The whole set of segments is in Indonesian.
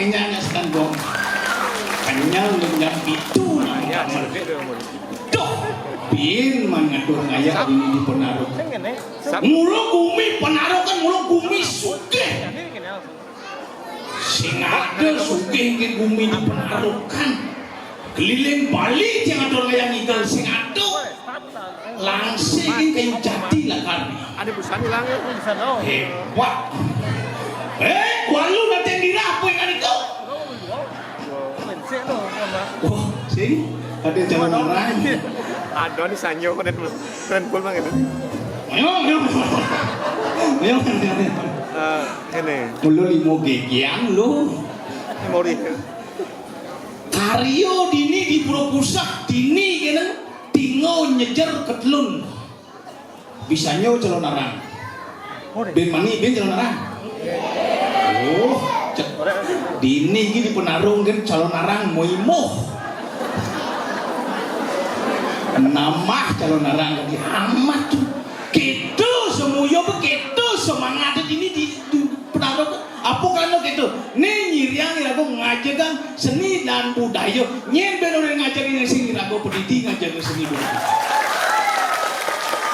kenyanya sekan dong. Kenyang dengan itu. Duh, bin mengatur ngaya ini di penaruh. Mulu bumi penaruh kan mulu bumi sugih. Sing ada sugih ke bumi di penaruh kan. Keliling Bali yang atur ngaya ngidul sing ada. Langsing kayu jati lah kan. Ada busani langit di sana. Hebat. Walu datang dirapu yang ada kau. Wah, sih ada jalan orang. Ada di sanyo dan pul bang itu. Ayo. Ini. Mulu limo gegiang lu. Mau di. Karyo dini di Pulau Pusat dini kena tingo nyejer ketelun. Bisanya calon arang. Ben mani ben calon arang. Oh, dini gini penarung kan calon arang moimo. Nama calon arang lagi amat tuh. Gitu semuanya begitu semangat ini di penarung. Apa kan gitu? Nih nyiriang aku ngajarkan seni dan budaya. Nyen bener ngajarin yang seni aku pendidik ngajarin seni budaya.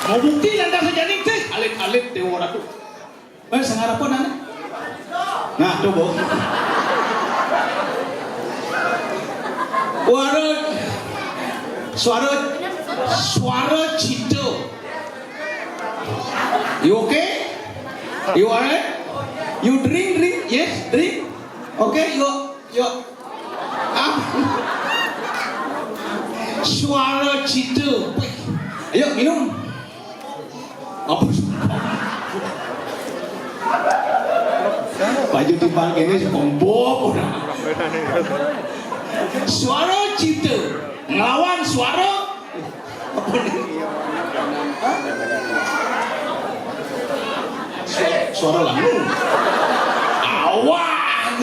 Mau bukti lantas saja nih teh alit-alit dewa ratu. Sangar apa nana? Nah, coba. Suara cito. You okay? You alright? You drink? Yes, drink. Okay, you. Suara cito. Ayo minum. Apa? Baju dipakai ini sepompok udah. Suara cita ngelawan suara apa nih? Suara langung. Awan.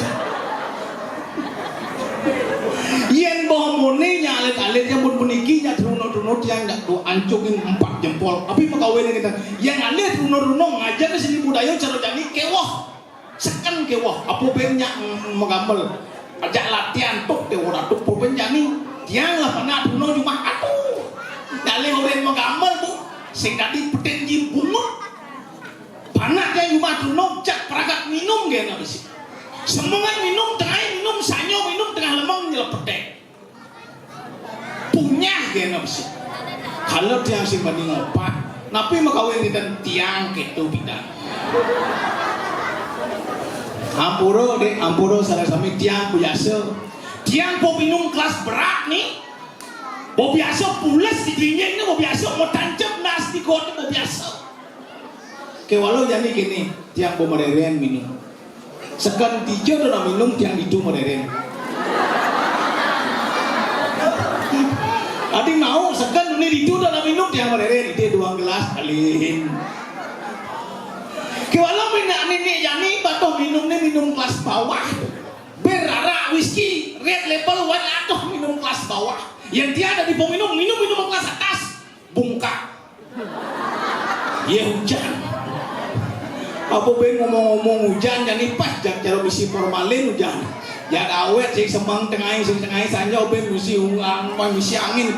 Yen bohmone nyalet-alet yang pun punikinya runut-runut yang nggak tuh ancukin 4 jempol. Tapi pegawai kita yang alit runut-runut ngajar ke sini budaya cara jadi kewah. Sekan kewah apa banyak mengambil ajak latihan tuk dewa tuk pulpen jani tiang lah panah duno cuma atuh dalih orang mengambil bu sing tadi petenji bungut panah yang cuma duno jak peragat minum gak nggak sih semua minum tengah minum sanyo minum tengah lemang nyelap petek punya gak nggak sih kalau tiang sing banding opat tapi makawin dan tiang gitu bidang Ampuro sarasami tiang biasa. Tiang po minum kelas berat nih. Bo biasa pules di dinding ini bo biasa mau tancap nas di kota bo biasa. Kewalau jadi gini, tiang bo mereren minum. Sekan tiga udah minum tiang itu mereren. Adi mau sekan ini itu udah minum tiang mereren. Dia 2 gelas kaliin. Kewalau nenek yani batu minumnya minum kelas bawah berara whisky red label white atuh minum kelas bawah yang tiada di minum kelas atas bungkak ya hujan apa ben ngomong-ngomong hujan jadi pas cara misi formalin hujan ya awet sing semang tengah saja ben misi angin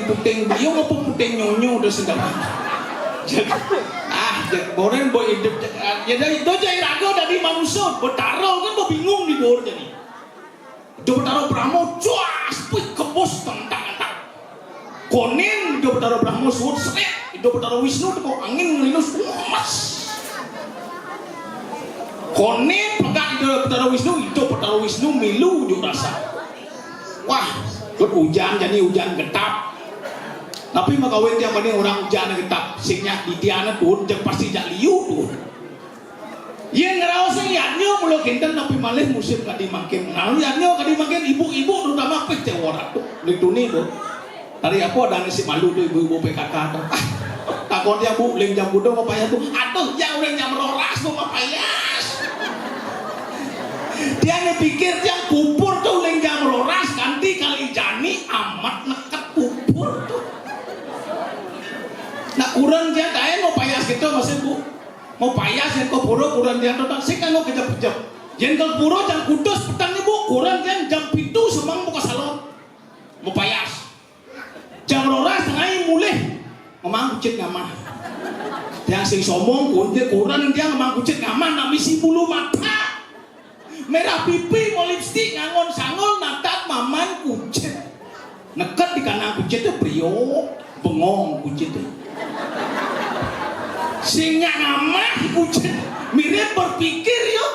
puting beliau apa puting nyonyo udah segala Boren boy hidup ya dari itu jadi raga dari manusia bertaruh kan bo bingung di bor jadi do bertaruh Brahmo cuas pui kebos tentang konin do bertaruh Brahmo suut seret do bertaruh Wisnu tuh angin ngelinus emas konin pegang do bertaruh Wisnu milu do rasa wah hujan jadi hujan getap. Tapi makawin tiang banding orang hujan getap singnya di tiana tuh jeng pasti jak liu tuh. Yang ngerawas yadnya mulu kinten tapi malih musim kadi makin. Nah yadnya kadi makin ibu-ibu terutama pek cewara tuh di dunia tuh. Tadi apa ada nasi malu tuh ibu-ibu PKK tuh. Takut dia bu leng jam budong apa ya tuh. Aduh yang leng jam roras tuh apa ya. Dia pikir yang kupur tuh leng jam roras ganti kali jani amat neket kupur tuh. Nah kurang dia kaya mau payas gitu masih bu mau payas yang kau buruk kurang dia tuh sih kan lo kejap-kejap Yen ke pura jam kudus petang ibu kurang kan jam 7 semang buka salon. Mau payas. Jam 2:30 mulai ngomong kucit ngamah. Yang sing somong kunci kurang dia ngomong kucit ngamah nak misi bulu mata. Merah pipi mau lipstik ngangon sangol natat maman kucit. Neket di kanan kucit itu brio bengong kucit itu. Sing ngamah kucit mirip berpikir yo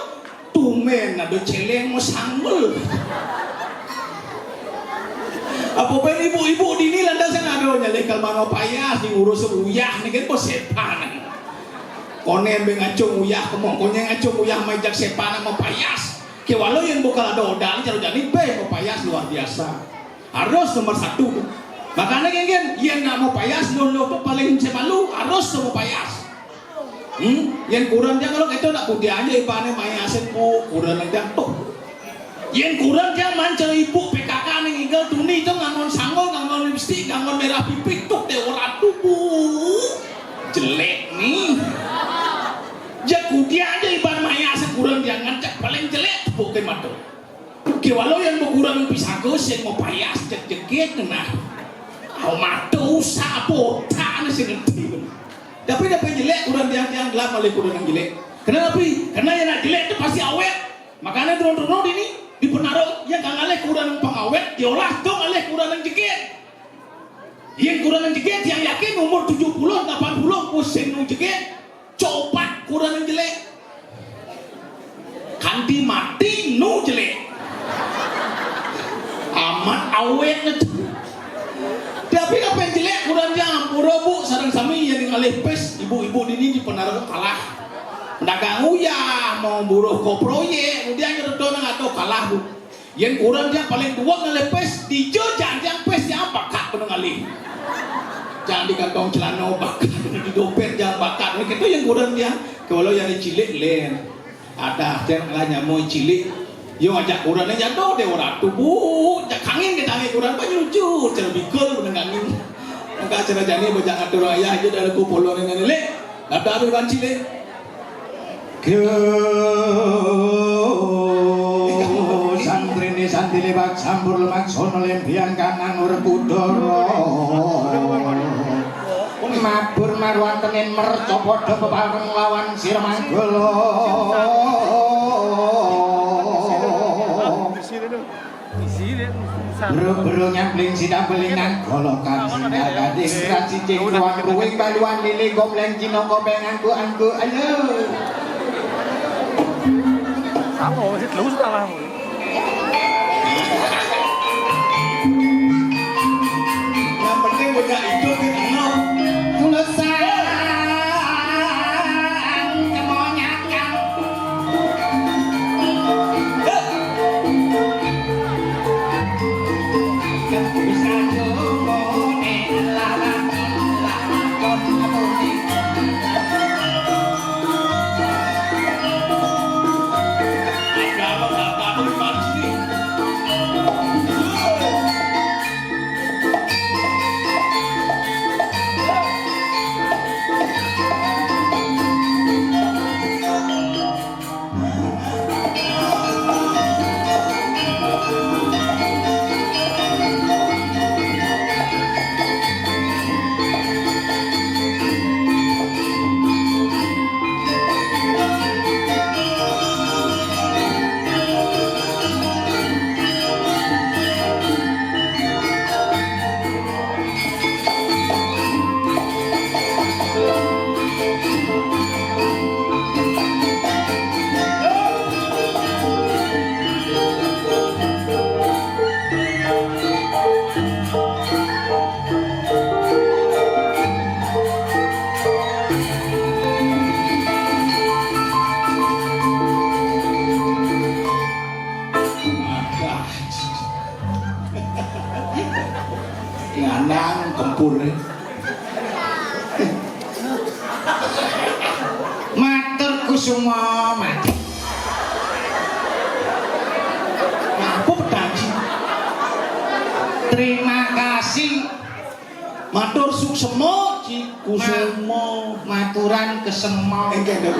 tumen ada celeng mau sanggul. Apa ben ibu-ibu dini landasan ada nyalek kalmano payah diurus uyah nih kan kok sepan. Konen be ngacung uyah kemongkonya ngacung uyah majak sepan mau payas. Ke walau yang bokal ada odang jaro jadi be mau payas luar biasa. Harus nomor 1. Makanya geng yang nggak mau payas lo tuh paling semalu harus mau payas. Yang kurang jangan kalau itu nak putih aja ibaratnya main asen kurang yang tuh. Yang kurang jangan mancer ibu PKK nih inggal tuni itu ngangon sanggol ngangon lipstik ngangon merah pipi tuh deh orang tubuh jelek nih. Jak putih aja ibarat main asen kurang jangan cak paling jelek bukan matu. Kewalau yang berkurang bisa yang mau payas cek jeket nah. Au matu usah botan sih ngerti. Tapi jelek kurang yang gelap oleh kurang yang jelek. Kenapa? Karena yang jelek itu pasti awet. Makanya drone ini di penaruh yang kang aleh kurang pengawet diolah dong aleh kurang yang jeket. Yang kurang yang jeket yang yakin umur 70 80 pusing nu jeket. Coba kurang yang jelek. Kanti mati nu jelek. Amat awet itu. Tapi apa yang jelek kurang yang bu sarang sami yang ngalih pes ibu-ibu ini di penaruh kalah pedagang uyah mau buruh ko proyek kemudian nyeredon atau kalah bu yang kurang dia paling dua ngalih pes di jangan yang pes yang bakat penuh ngalih jangan di kantong celana bakat di dompet jangan bakat itu yang kurang dia kalau yang cilik len ada jangan mau cilik yo ajak kurangnya jatuh deh orang tubuh jak angin kita angin kurang banyak lucu cara bikul menengangin maka cara jani bajak atur ayah aja dari kupolo dengan lele ada apa banci le santri ini santri lebak sambur lemak sono lempian kanan urkudoro mabur marwan tenin mercopodo pepareng lawan sirmanggolo bro-bro nyambling sidang belingan golokan singa gading rasi cingkuan ruwing baluan lili gomleng cino kopeng angku ayo sama masih terus kalah yang penting bocah itu kita tulisan kemonyakan bisa jomone lalakon kemudi nganang kempur matur kusuma mati ngapa pedaji terima kasih matur suksemo ci kusuma maturan kesemo enggak ada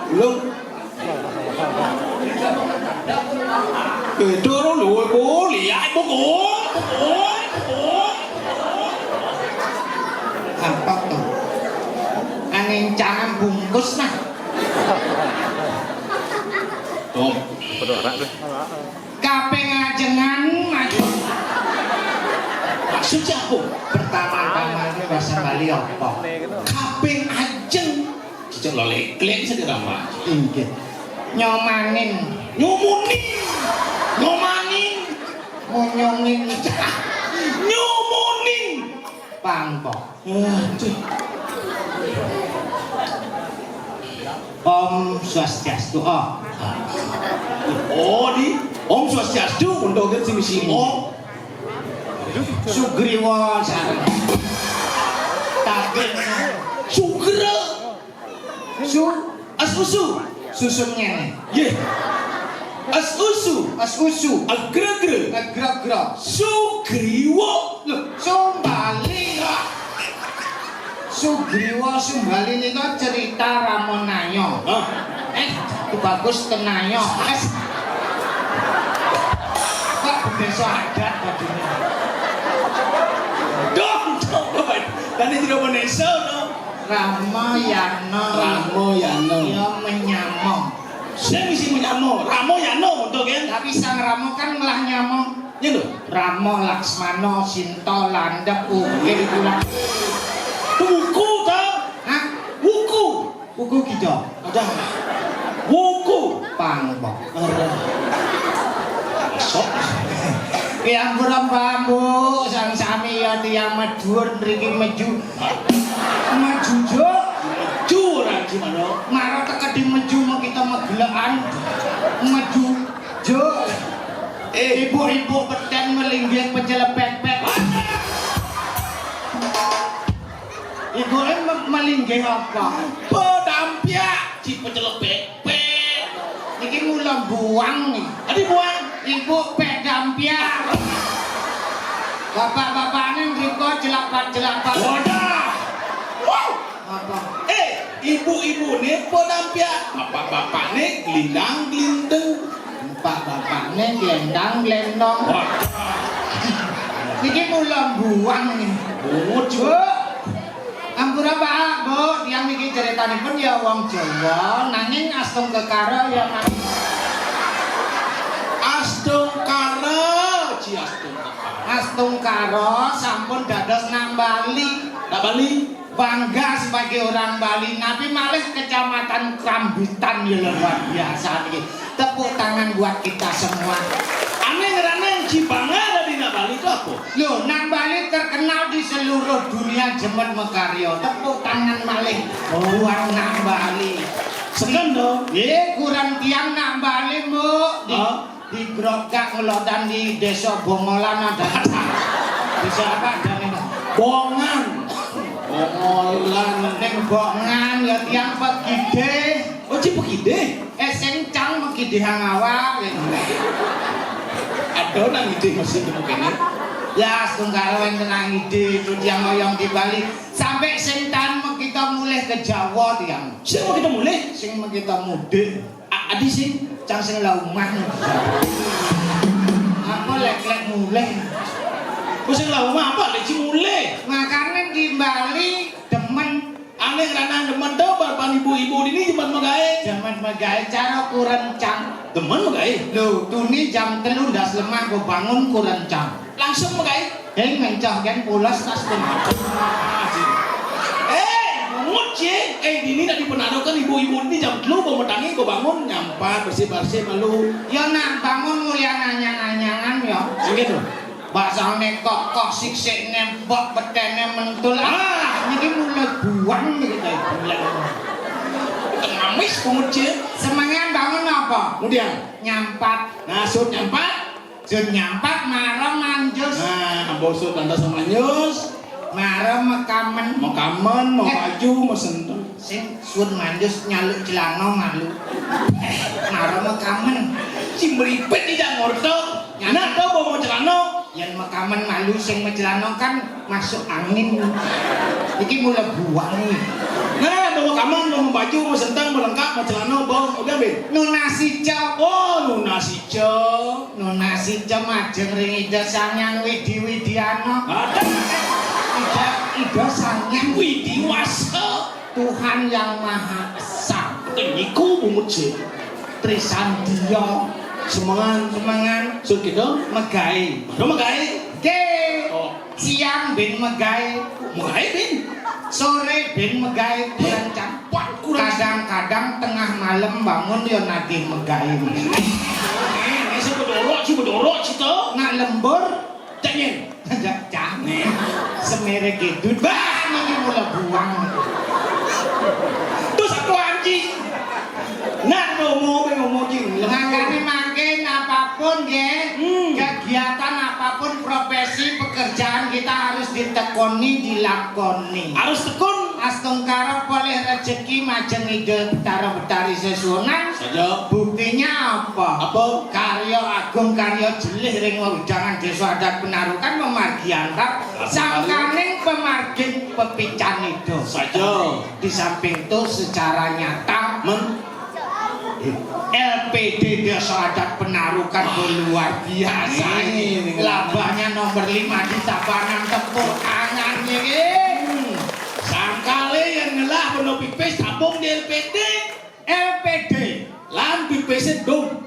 belum Bedoro lho boleh ai bogong. Apa tuh? Angin jangan bungkus nah. Tuh. Betul anak tuh. Kape ngajengan maju. Maksudnya apa? Pertama-tama ini bahasa Bali apa? Kaping ajeng. Cicak lo leklek sederhana. Inggih. Nyomanin, Nyumunin. munyungin, Nyumunin. pangpok. Cik. Om Swastiastu. Oh di Om Swastiastu untuk kita misi Om Sugriwa sareng. Tabik Sugera Asusu susum ngene. Ye Asusu Usu. Agregre Grog-grog. Sugriwa Lho, Sumbali. Sugriwa Sumbali nika cerita Ramonanya. Itu bagus tenayo. Kok desa adat bajunya. Dong dan ini tidak Indonesia dong Ramayana. Ramoyano Ya menyamong. saya misi menyamo Ramoyano untuk kan Tapi sang Ramo kan melah nyamong. ya lho Ramo, Laksmana, Sinta, Landep, Ukir kula. buku tau Hah? buku Ugu kita. ada buku Pangpok. sok Ya ampun Mbakmu, sang sami ya tiyang medhur mriki meju. Meju jo. curang gimana Maro teka di meju mau kita megelekan. Meju jo. Ibu-ibu beten melinggih pencelepek-pek. Ibu melinggih apa? pedampiak si pencelepek Iki mula buang nih. adi buang Ibu pedampiak. Bapak-bapaknya ngriko jelak-jelak. wadah wow Apa? ibu-ibu nih pedampiak bapak-bapak nih gelindang gelindeng Bapak-bapaknya glendang-glendong. Iki mula buang nih. bungut Bu. Ampura Pak, Bu, yang iki ceritanipun ya wong Jawa, nanging astung kekara ya Astungkara astung karo sampun dados nang Bali. nak Bali Bangga sebagai orang Bali, tapi malah kecamatan Krambitan ya luar biasa nih. Tepuk tangan buat kita semua. aneh ngeraneh Cibanga dari nak Bali itu apa? Loh, nang Bali terkenal di seluruh dunia jemet mekaryo. Tepuk tangan malih buat nang Bali. Segan dong Kurang tiang nang Bali, Bu. Di Grogak ngelodan di Desa Bongolan ada. Desa apa ada nih? bongan Bongolan ning bongan ya tiang pegide. oh Cipegide Sing cang megide hang awak. ada nang ide masih kene Ya setunggal yang tenang ide itu tiang oyong di Bali. Sampai sing tan kita mulai ke Jawa tiang. siapa kita mulai Sing kita mudik. adi sing Cang sing laumah. Apa lek-lek mulai. sing lama apa leci mulai Makanya di Bali demen aneh ngeraneh demen tau bapak ibu-ibu ini cuman magae zaman megawe cara kurencang. demen magae Lho, tuni jam 3 ndas lemah go bangun kurencang. langsung magae Ngencah kan pulas tas tenaga. Nguci, ini tadi penaruhkan ibu-ibu ini jam 3 mau metangi kau bangun nyampat bersih-bersih malu. Ya nak bangun mulia nanyang-nanyangan ya. Begitu. Basane kok siksik nembok betene mentul. Niki mulai buang gitu. Ngamis penguci. Semangat bangun apa? Kemudian Nyampat. nah sud nyampat. Jun nyampat marah manjus. Nah bosut tanda sama nyus. Marah mekamen. Mau kamen, mau baju, mau sentuh. Sing sun manjus nyaluk celana malu. Marah mekamen. Cimberipet tidak ngortok. Anak tau mau celana. Yang mekamen malu sing mencelana kan masuk angin. Iki mulai buang nih. Nah bawa kamang, mau baju, mau sentang, mau lengkap, mau celana, mau udah Ben. Nuna sica. Oh, Nuna Sica. Nuna sica majeng ring ida sanyang widi-widiana. Ada Ida sanyang Widiwasa. Tuhan yang Maha Esa. Niku bumut sih. Trisandia. Semangan. So kita Megai. Udah megai. Ke. Oh, Siang ben megai. megai Ben. Sore ben megai kurang campak. Kadang-kadang tengah malam bangun yo nagih megai. Ini saya bedorok cita. Nak lembur Jangan. jangan semere gitu bah ini mula buang. Terus aku anjing. Nah, ngomong jing. Ngangkani makin apapun ya, kegiatan apapun, profesi, pekerjaan kita harus ditekuni, dilakoni. Harus tekun. Astungkara boleh rezeki majeng ide betara-betari sesunan. Saja. Buktinya apa? Apa? Karya agung, karya jelih ring wejangan desa adat Penarukan memargi antar sangkaning pemargin pepican itu. Saja. Di samping itu secara nyata LPD Desa Adat Penarukan luar biasa ini. Labanya nomor 5 di tabanan tepuk tangan ini. Sangkale yang ngelah penuh pipis tabung di LPD. LPD Lan pipisnya dong.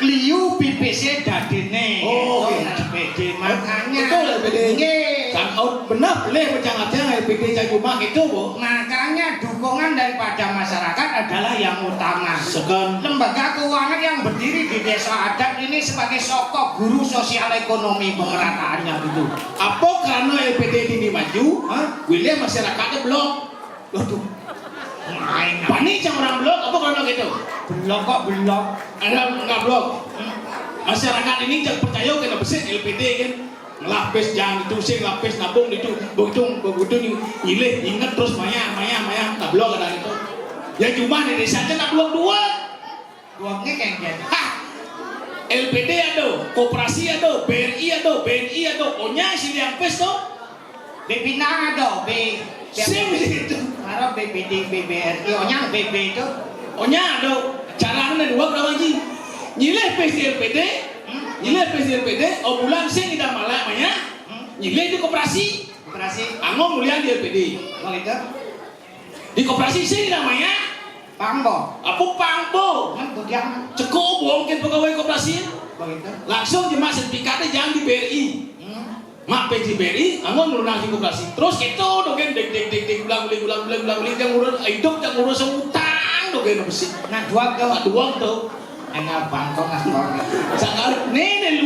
liu PPC dadine. Oh, Itu oke. LPD makanya. Itu LPD. Nggih. Sangkau benar boleh jangan LPD saya cuma itu bu. Makanya dukungan daripada masyarakat adalah yang utama. Sekan. Lembaga keuangan yang berdiri di desa adat ini sebagai sokok guru sosial ekonomi pemerataannya gitu. Apa karena LPD ini maju? William masyarakatnya belum. Waduh. Main Panik sama orang blok. Apa karena gitu? belok kok belok. Ada nggak blok? Masyarakat ini jangan percaya kena besit LPD kan. Ngelapis jangan ditusing, lapis nabung itu begitu nyilih inget terus maya nggak blok ada itu. Ya cuma di desa aja nak dua. Uangnya kengken. LPD ada, koperasi ada, BRI ada, BNI ada, onya sini yang pes tuh. Bpinang ada, B. Sim itu. Harap BPD, BBRI, onyang BB itu. Onya ada. Caranya dua berapa lagi? Nyilih pes di LPD, nyilih pes di LPD, bulan sing kita malah maya. Nyilih di koperasi. Operasi. Angom mulia di LPD. Kalau itu, Di koperasi sing namanya. Pambo. Apa pangbo? Kan kudiang. Cukup mungkin pegawai koperasi. Begitu. Langsung cuma sertifikatnya jangan di BRI. Mak di BRI, anggon melunasi koperasi. Terus itu dogen dek ulang yang ngurus hidup yang ngurus utang dogen besi. Nah, dua ke. Dua tuh. Enak bangkong asbang. Sangat nene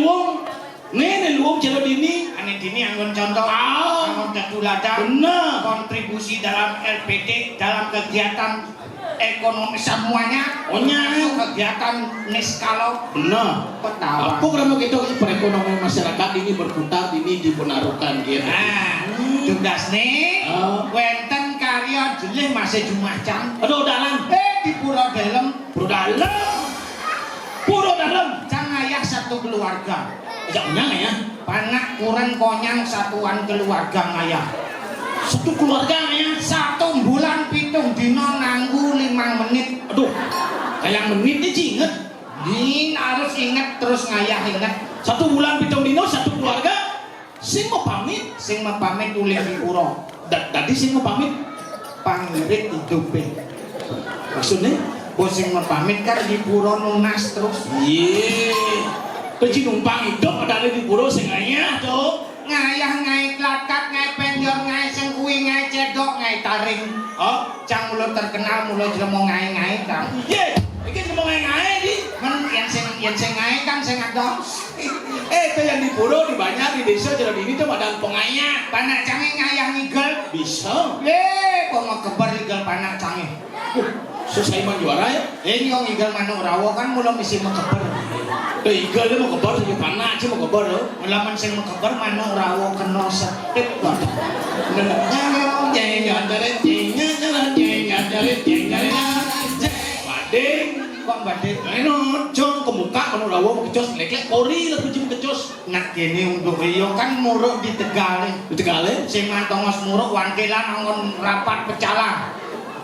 luang celo dini. Ane dini anggon contoh. Ah. Anggon tetuladan. Benar. Kontribusi dalam LPD dalam kegiatan ekonomi semuanya. Onya. Kegiatan niskalo. Benar. Ketawa. Apa karena kita perekonomian masyarakat ini berputar ini di Penarukan gitu. Nah, tugas nih. Ah. Wenten karya jelih masih Jumacang. Aduh dalam. Di Pura Dalem. Puro dalam. Cang ayah satu keluarga. Jangan ya. Panak kurang konyang satuan keluarga ngayah. Satu keluarga ya. 1 bulan 7 dino nanggu 5 menit. Aduh. Kayak menit ini inget. Ini harus ingat terus ngayah ingat. 1 bulan 7 dino satu keluarga. Sing mau pamit. Sing mepamit ulih di pura. Tadi sing mau pamit. Pangirit hidupe. Maksudnya? Bos sing mepamit kan di pura nunas terus. Iya. Keci numpang hidup ada di pura sing ayah tuh. Ngayah ngai klakat ngai penjor ngai sengkui ngai cedok ngai taring. Oh. Cang mulo terkenal mulo jelemo ngai kan. Iya. Ini mau ngai di. Men yang sing ngai kan sing adong. Itu yang di pura di banyak di desa jalan ini tuh ada pengayah. Panak cange ngayah ngigel. Bisa. Kok mau kebar ngigel panak cange. Susah iman juara ya. Ini yang ngigel manuk rawo kan mulo mesti mau kebar. Igal dia mau kebar saja panak sih mau kebar loh. Mulaman sing mau kebar manuk rawo kena setip kok. Bading kok badhe. Eno jon kemuka kono rawuh kecos lek-lek kori lah bujim kecos. Nak kene untuk yo kan muruk di Tegale. Di Tegale Sing mantongos muruk wantilan angon rapat pecalang.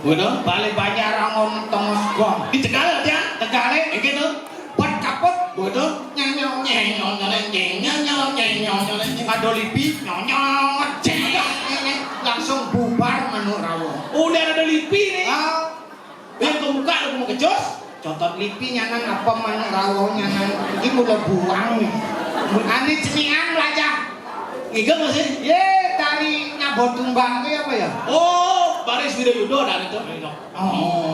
ngono. Balik banyak angon tongos gong. Di Tegale ya. Tegale Iki to. buat kaput Ngono. nyanyong nyanyong nyanyong nyanyong nyanyong ado lipi nyanyong langsung bubar manuk rawuh. Udah ada lipi nih. Ah, Yang kemuka lu mau kecos. contoh lipi nyanan apa manuk rawuh nyanan iki mulai buang nih. Ane cenian belajar. Ngiga masih. Ye tari nyabot tumbang kuwi apa ya? Oh, Baris Widodo dan itu. Oh,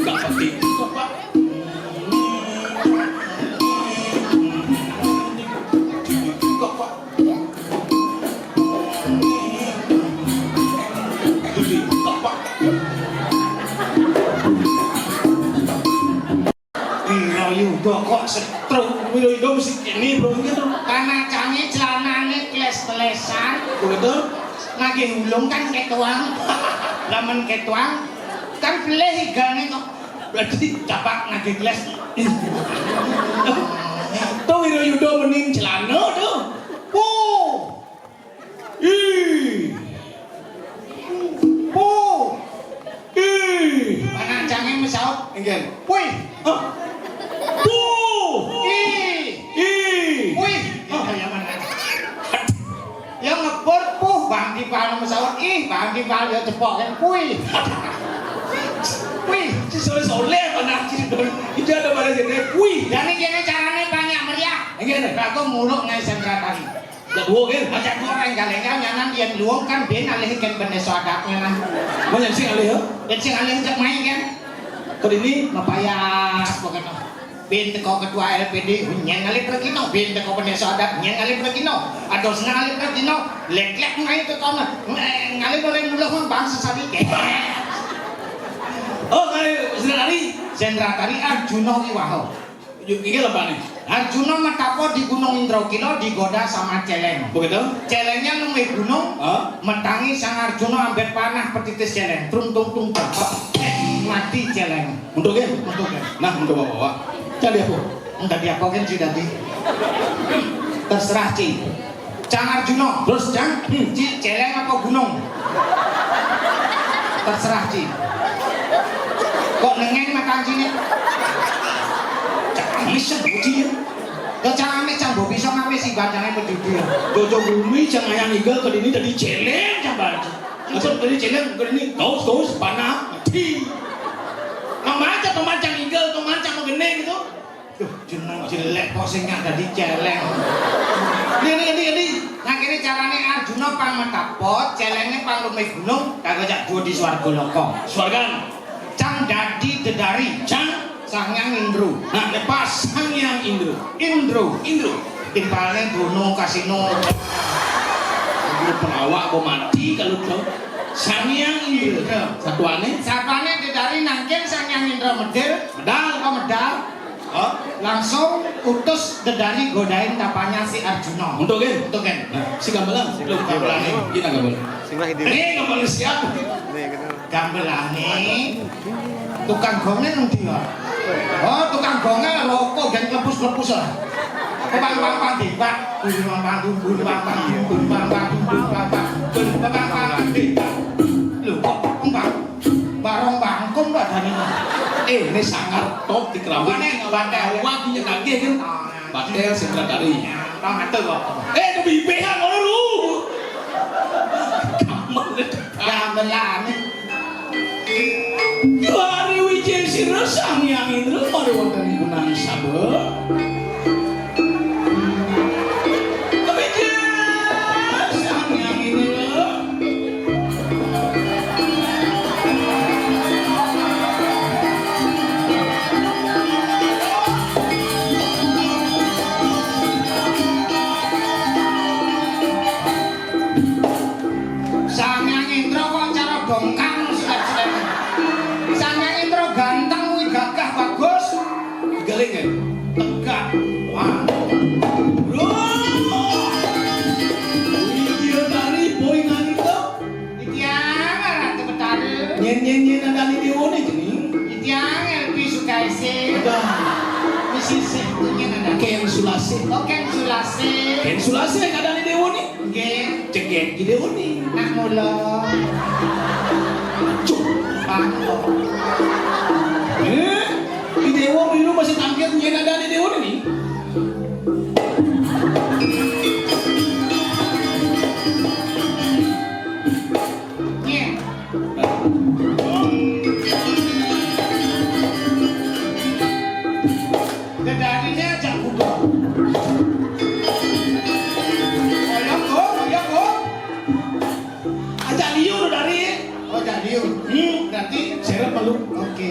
Gak pasti. Pak. Widodo kok setruk. Widodo mesti ini bro gitu. Karena canggih celanane kles-klesan. Betul. Ngage hulung kan ketuang. Laman ketuang kan pilih higane kok. Berarti Capak ngage kles. tuh Widodo mending celana tuh. Puh. Ih. Puh. Ih. Mana canggih mesaut. Enggak. Wih. Oh. Tuh. Ih. Ih. Wih. Ya mana. Yang ngebor puh bang di pal mesaut. Ih bang di pal ya cepok kan. Wih. Wih. Si soleh mana sih dong. Itu ada pada sini. Wih. Dan ini caranya banyak meriah. Enggak. Aku muluk ngai sentra tadi. Gak dua kan. Macam orang galengkan nyanan dia luang kan ben alih kan benda sodatnya nah. Mau yang sing alih ya. Dan sing alih jak main kan. Kali ini Mapayas pokoknya. Ben teko ketua LPD nyen alih perkino, ben teko benda sodat nyen alih perkino. Atau senang alih perkino, lek-lek ngai teko ngalih boleh muluk bang sesali. oh kali senari. Sentra tadi Arjuna Wiwaho. Ini apa nih? Arjuna metapo di Gunung Indrakila digoda sama celeng. Begitu? Celengnya nunggu gunung, metangi sang Arjuna ambil panah petitis celeng, tung tung tung mati celeng. Untuk kan? Untuk kan? Nah, untuk bawa. Cari apa? Enggak diapakan sih tadi. Terserah Ci. Cang Arjuna, terus Cang, Ci celeng apa gunung? Terserah Ci. Kok nengeng makan Ci? Bisa uji ya. Kecangane Cang Bobi bisa ngawe sih badannya pedudi. Jojo bumi jangan yang igal ke ini tadi celeng coba. Asal tadi celeng ke ini gaus panah mati. Memancang pemancang igal pemancang begini gitu. Duh, jeneng jelek kok sing dadi celeng. Ini. Nah kene carane Arjuna pang metapot, celenge pang lumeh gunung, kagak jak duwe di swarga loka. Swargan. Cang dadi dedari, Cang. Sangyang Indro. Nah, lepas Sangyang Indro. Indro. Timpalnya Dono Kasino. Guru pelawak mau mati kalau tuh. Sangyang Indro. Satuannya. Sapane dedari nangkin Sangyang Indro medal. Medal. Oh, Langsung utus dedari godain tapanya si Arjuna. untuk kan? Untuk kan? Nah, si gamelan. Lu gamelan nih. Kita gamelan. Singlah hidup. Ini gamelan siapa? Nih gitu. Gambelane tukang gongnya nang dia. Oh, tukang gongnya rokok gen klepus-klepus lah. Pang di Pak. Lho kok barong bangkong badane. Ini sangar top di kerabat. Batel. Wakinya kaget kan? Batel sekretari. Ngate kok. Itu BPH ngono lu. Gamelane. Hari Wijaya Sira Sangyang Indro mari wonten gunang sabe. Wijaya Sangyang Indro. Sangyang Indra kok cara bongkang sedep-sedep. Sangyang Indra ganteng kuwi gagah bagus. Galing kan? Tegak. Wah. Bro. Wijaya tari boy nganito. Iki ana Ratu Betari. Nyen Sulawesi. Ada. Misisi punya ada. Ken Sulase. Oke, Sulawesi. Ken Sulase kadang dewa ni. Nggih. Cekek ki dewa ni. Nak mula. Cuk. Pangko. Di dewa dulu masih tampil yang ada di dewa ni. Nye. Gedarinya ajak kuda. Ayo kok. Ajak liu lo dari. Oh, jadi berarti Seret malu. oke.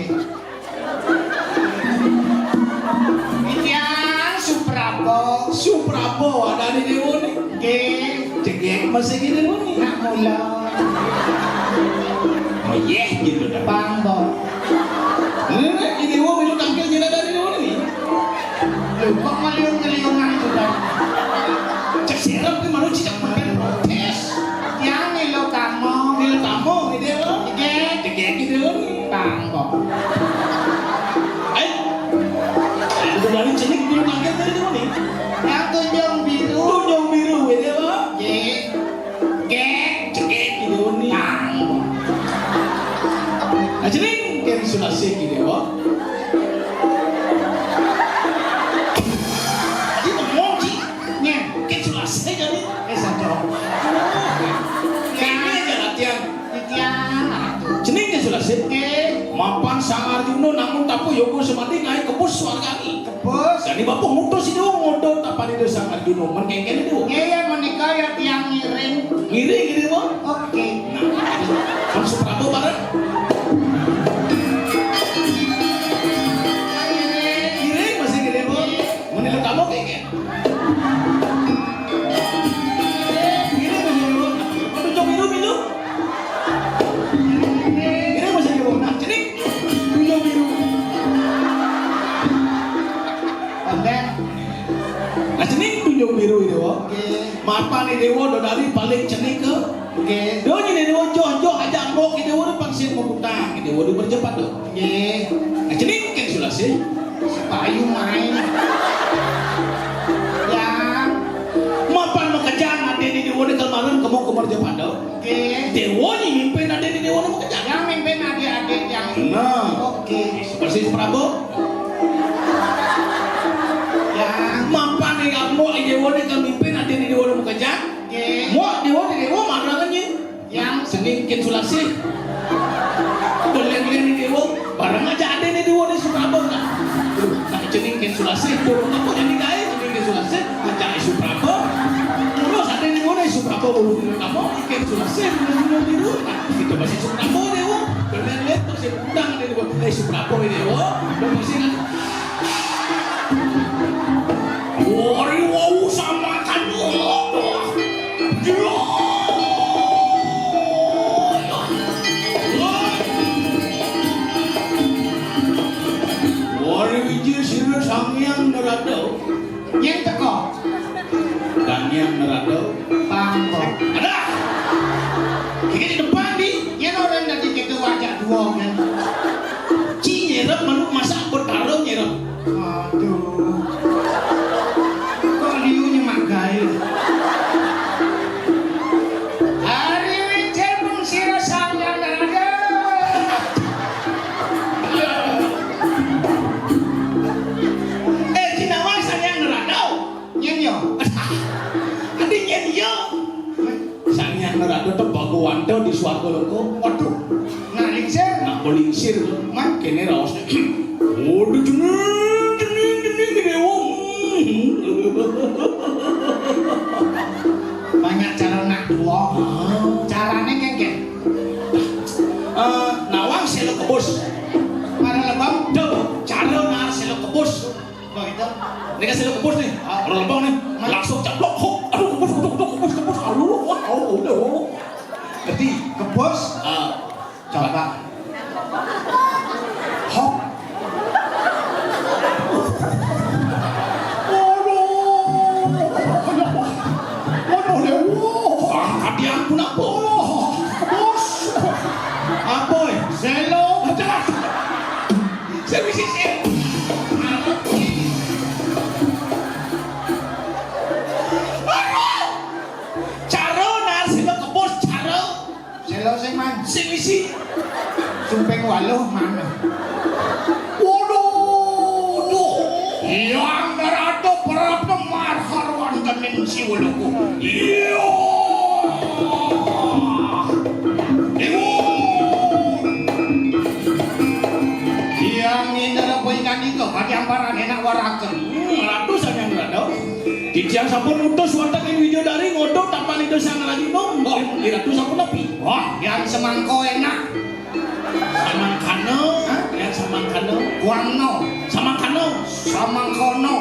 Itian Suprabo. Suprabo ada di dewa ni. Nggih. Cekek masih di dewa ni. Nak mula. Oh yeah gitu dah. Pangbo. Di dewa milu tampil yang ada di dewa ni. Loh, kok ngeliung-ngeliungan itu dah? Cek serap ke malu cicak makan protes. Yang nilo kamu. Milu tamu di dewa. Nggih. Cekek di dewa ni. Pangbo. Ay. Udah dari cenik milu tampil dari dewa ni. Yang tunjung biru. Tunjung biru di dewa. Nggih. Nggih. Cekek di dewa ni. Pangbo. Nah cenik Ken Sulase di dewa. Ini ngomong sih. Nye. Ken Sulase jadi. Saja. Ini aja latihan. Itian. Cenik Ken Sulase. Nggih. Mapan Sang Arjuna namun tapu yogo semati ngai kebus swargani. Kebus. Jadi bapak ngutus itu ngodot apa di Sang Arjuna men kengken itu. Nggih ya menika ya tiang ngiring. Ngiri gitu mah. Oke. Kan Suprabo bareng. Ngiring. Ngiri masih gede mah. Menilai kamu kengken. Ngiri masih gede mah. Tunjuk biru. Ngiri masih gede mah. Nah, jadi tunjuk biru. Pandai. Nah, jadi tunjuk biru itu. Oke. Mapan ini dewa do dari paling cenik ke. Oke. Do ni dewa joh ajak ngok ini dewa pangsin membutang. Ini dewa berjepat do. Nggih. Nah, cenik Ken Sulase. Payu main. Yang. Mapan makajang ade di dewa kemarin kamu kemar jepat do. Oke. Dewa ni mimpin ade di dewa makajang. Yang mimpin adik-adik yang. Nah. Oke. Persis Prabowo. Yang. Mapan ni kamu dewa ni mimpin ade di dewa makajang. Oke. Mo dewa di dewa mana kan Yang. Senin Ken Sulase. Boleh-boleh ni dewa barang aja ade ni dewa ni Suprabo kan. Nah, cening Ken Sulase turun apa jadi kaya cening Ken Sulase ajak Suprabo. Terus ade ni dewa ni Suprabo bulu kamu Ken Sulase bulu biru. Nah, kita masih Suprabo dewa. Boleh-boleh masih undang ni dewa. Suprabo ni dewa. Dan masih kan. Wari wau sama kan. Wari wiji sira sangyang nerado. Yang teko. Dan yang nerado. Pangko. Ada. Kita di depan di. Yang orang tadi kita wajah dua kan. Ci nyerap manuk masak bertaruh nyerap. Aduh. Kok liunya magai. Hari wijen pun sira sangyang nerado. Cinawang sangyang nerado. Nyen yo. Adiknya dia. Sangyang nerado tuh baguanto di suarga loko. Waduh. Nah, lingsir. Nak bolingsir tuh. Man kene raos. Waduh jening gede wong. Banyak cara nak dua. Caranya kengken. Nawang selo kebus. Para lebam. Tuh, cara nar selo kebus. Kok itu? Ini kan selo kebus nih. Orang lebang nih. Langsung caplok. Hop. Aduh kebus. Aduh, wah, udah. Ngerti? Kebos. Coba. Hop. Angkat dia pun apa? Bos. Apa? Zelo. Saya bisa sing isi. Sumpeng waluh mana? Waduh, duh. Yang Narada Prabna marharwan tenin si waluku. Iya. Yang Indra poingan itu padiambaran enak waraken. Ratu sayang rado. Dijang sampun utus watak ing Widodari ngodot tanpa itu sang lagi nombok. Ratu sampun api. Wah, yang semangko enak. Samangkano, yang samangkano, Kuano, samangkono.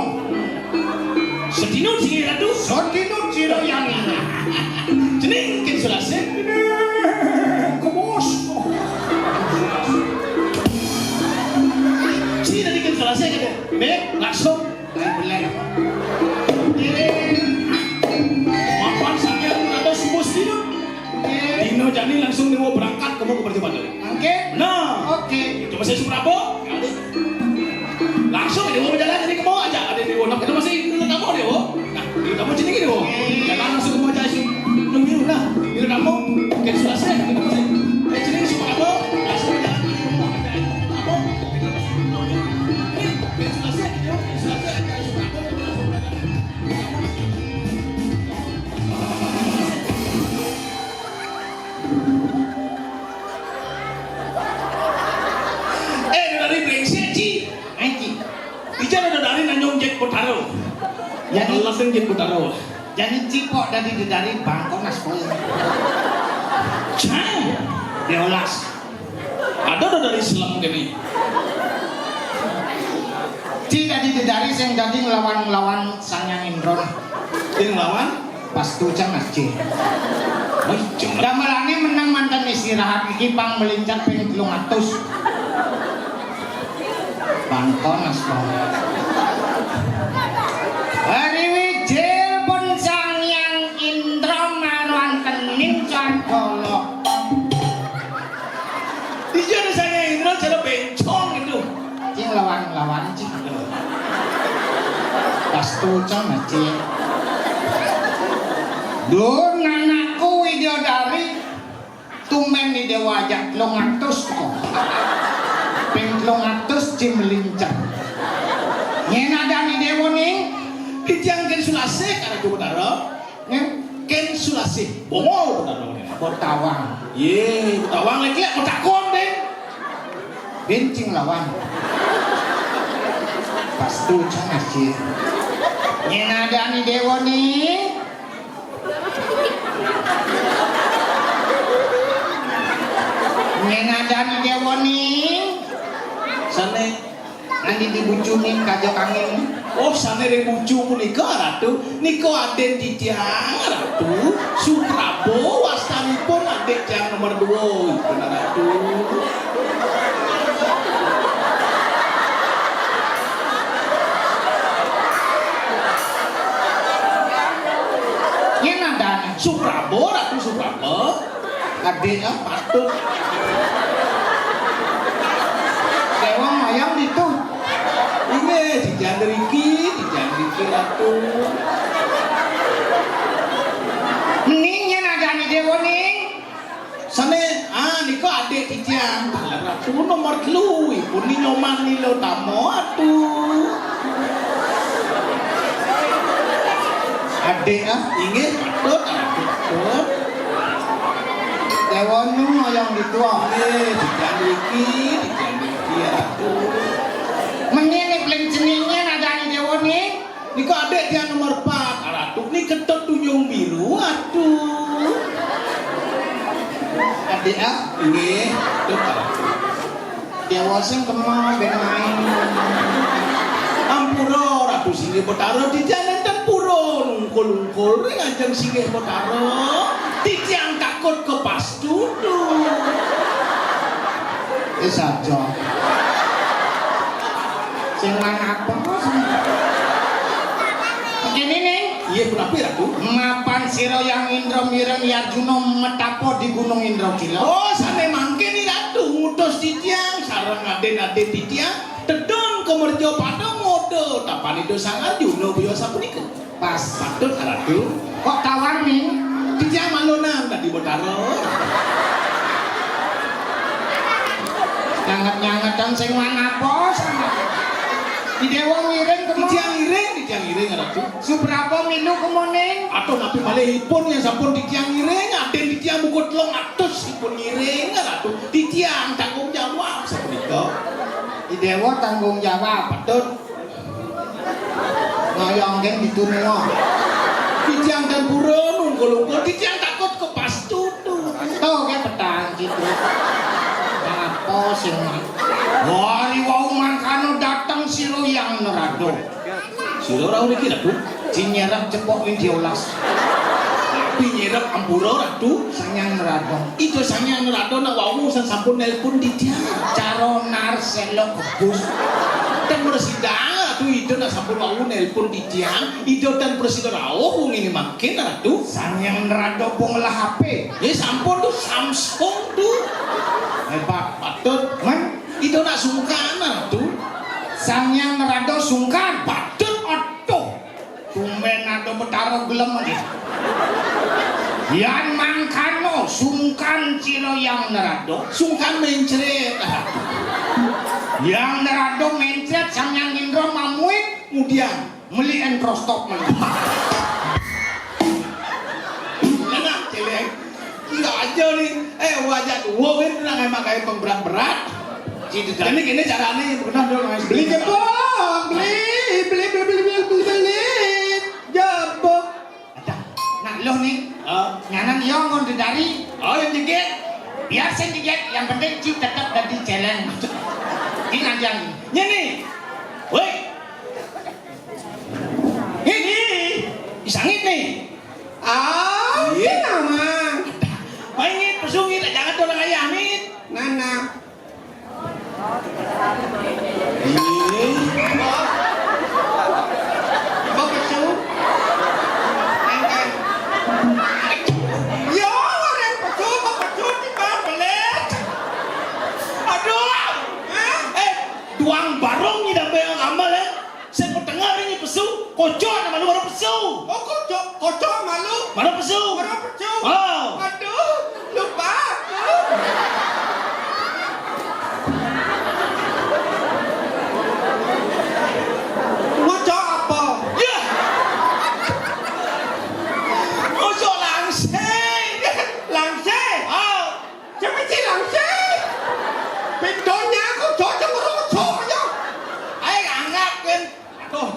sedino sing ratu. Sotino ciro yang ini. Jeneng ken sulase. Kebos. Sini tadi ken sulase kata. Be, langsung. Belek. Mapan sampean rado subus dino. Dino jani langsung dewa berangkat kamu ke perjalanan. Oke. Nah, Oke. itu masih Suprabo. Langsung dewa berjalan jadi kamu aja ada di Wonok itu masih itu kamu dewa. Nah, itu kamu sini dewa. Jalan langsung kamu aja sih. Nunggu nah, itu kamu kan selesai itu masih. Sini Suprabo langsung jalan. Kamu ini selesai itu selesai Suprabo. Dari brengsek Ci. Anji. Bicara dari nanyong Jack Potaro. Jadi Langsung Jack Potaro. jadi cipok dari Bangkonas poe. Cang. Diolas. Ada dari Islam kene. Tidak dari sing dadi nglawan Sanyang Indra. Yang lawan Pastucan Aceh. Wih, jangan. Damelane menang mantan istirahat iki pang melincat ping 300. Bangkonas poe. Hari wijil pun Sanyang Indra marwan tening candala. Bicara saya Indra cara bencong itu. Cing lawan cing. Pastucan Aceh. Dun anakku Widodari tumen di dewa ajak 300 kok. Ping 300 cim lincah. Nyen ada ni dewa ning Dijang ken sulase karena Jack Potaro. Ken sulase. Bongo Potaro. Botawang. Ye, tawang lagi mau takon deh. Bencing lawan. Pastucan Aceh. Nyen ada ni dewa ning Ngenadani dewa ning Sana nanti dibucunin kajak angin. oh sana yang bucu punika ratu. Niko aden di tiang ratu. Suprabo wastanipun adek yang nomor 2 benar ratu. Ngenadani Suprabo ratu Suprabo. adeknya Patut. dewa mayang itu. Ini dijandriki ratu. Ning ngenadani dewa ning Sana niko adek di tiang ratu nomor 3 ipun ni nyoman ni lo tamo atu. adek Ingat patut patut. dewa nu mayang itu. Dijandriki ratu. Menini pling jeningnya nadani dewa ning Niko adek dia nomor 4 ratu ni ketut tunjung biru atuh. adek Ingat patut ratu. dewa sing kemau ben main. Ampura ratu Singgih Potaro di jalan tempuro nungkul ring ajeng Singgih Potaro dijang takut ke pastudu. Saja. Sing apa? Begini nih. Iya kenapa ratu? Mapan siro yang Indra mireng Yarjuna metapo di Gunung Indragila. Oh sana mangke nih ratu ngutus di tiang sarang aden-aden di tiang tedon ke merjo padang ngode tapan itu sang Arjuna biasa punika Pas. patut ratu. Kok tawar nih? Di tiang malonan tadi Potaro. Nyangat-nyangatan sing mana bos? Di dewa ngiring kemana? Di tiang iring ratu. Subrapa milu kemoning? Atau napi malihipun yang sampun di tiang iring, ada di tiang buku telung atus ipun iring ratu. Di tiang tanggung jawab seperti Di dewa tanggung jawab betul. Ngoyong kan gitu nih. di tiang dan buron unggul-unggul di tiang takut ke pas tutu. Tuh kayak petang gitu. Apa sih? Wari wau mangkano datang siro yang nerado. Sira ora iki ratu. Cinyerap cepok ini diolas. Pinyerap ampura ratu. Sanyang nerado. Itu sanyang nerado nak wau sampun nelpon di tiang. Caro narselok kebus. Dan presiden ratu itu nak sampun wau nelpon di tiang. Itu dan presiden rawuh ini makin ratu. Sanyang nerado bungelah HP. Ya sampun tuh Samsung tuh. Hebat. Patut Man, itu nak sungkan ratu. sanyang nerado sungkan. Patut oto. Tumben ado betaro gelem aja. Yan mangkano sungkan ciro yang nerado. Sungkan mencret. Yang nerado mencret sanyang indro mamuit. Kemudian Meli entrostop meli. enak celeng. Gila aja nih. Wajah tua kan nang emang kayak pemberat-berat. Gitu Ini gini caranya pernah dong Beli jebok, beli. jabok. Nah lo nih, nyanan yo ngon dari. Oh yang jeget. Biar saya dijet, yang penting cium tetap dari jalan. Ini lanjang. Nyeni. Woi. Ini isangit nih. Iya nama. Mainin pesungit jangan orang ayamin. Nana. Bawa pesu. Engkel. Yo, orang pecu di belet. Aduh. Tuang barong ni dah bayang amal Saya pun dengar ini pesu. Kocok nama lu baru pesu. Oh kocok malu. Mana pesu? Mana pesu? Oh. Aduh, lupa aku. Ngocok apa? Ya. Kocok langsing. Langsing. Oh. Siapa sih langsing? Pintunya aku cocok merocok aja. Ayo angkat kan. Tuh,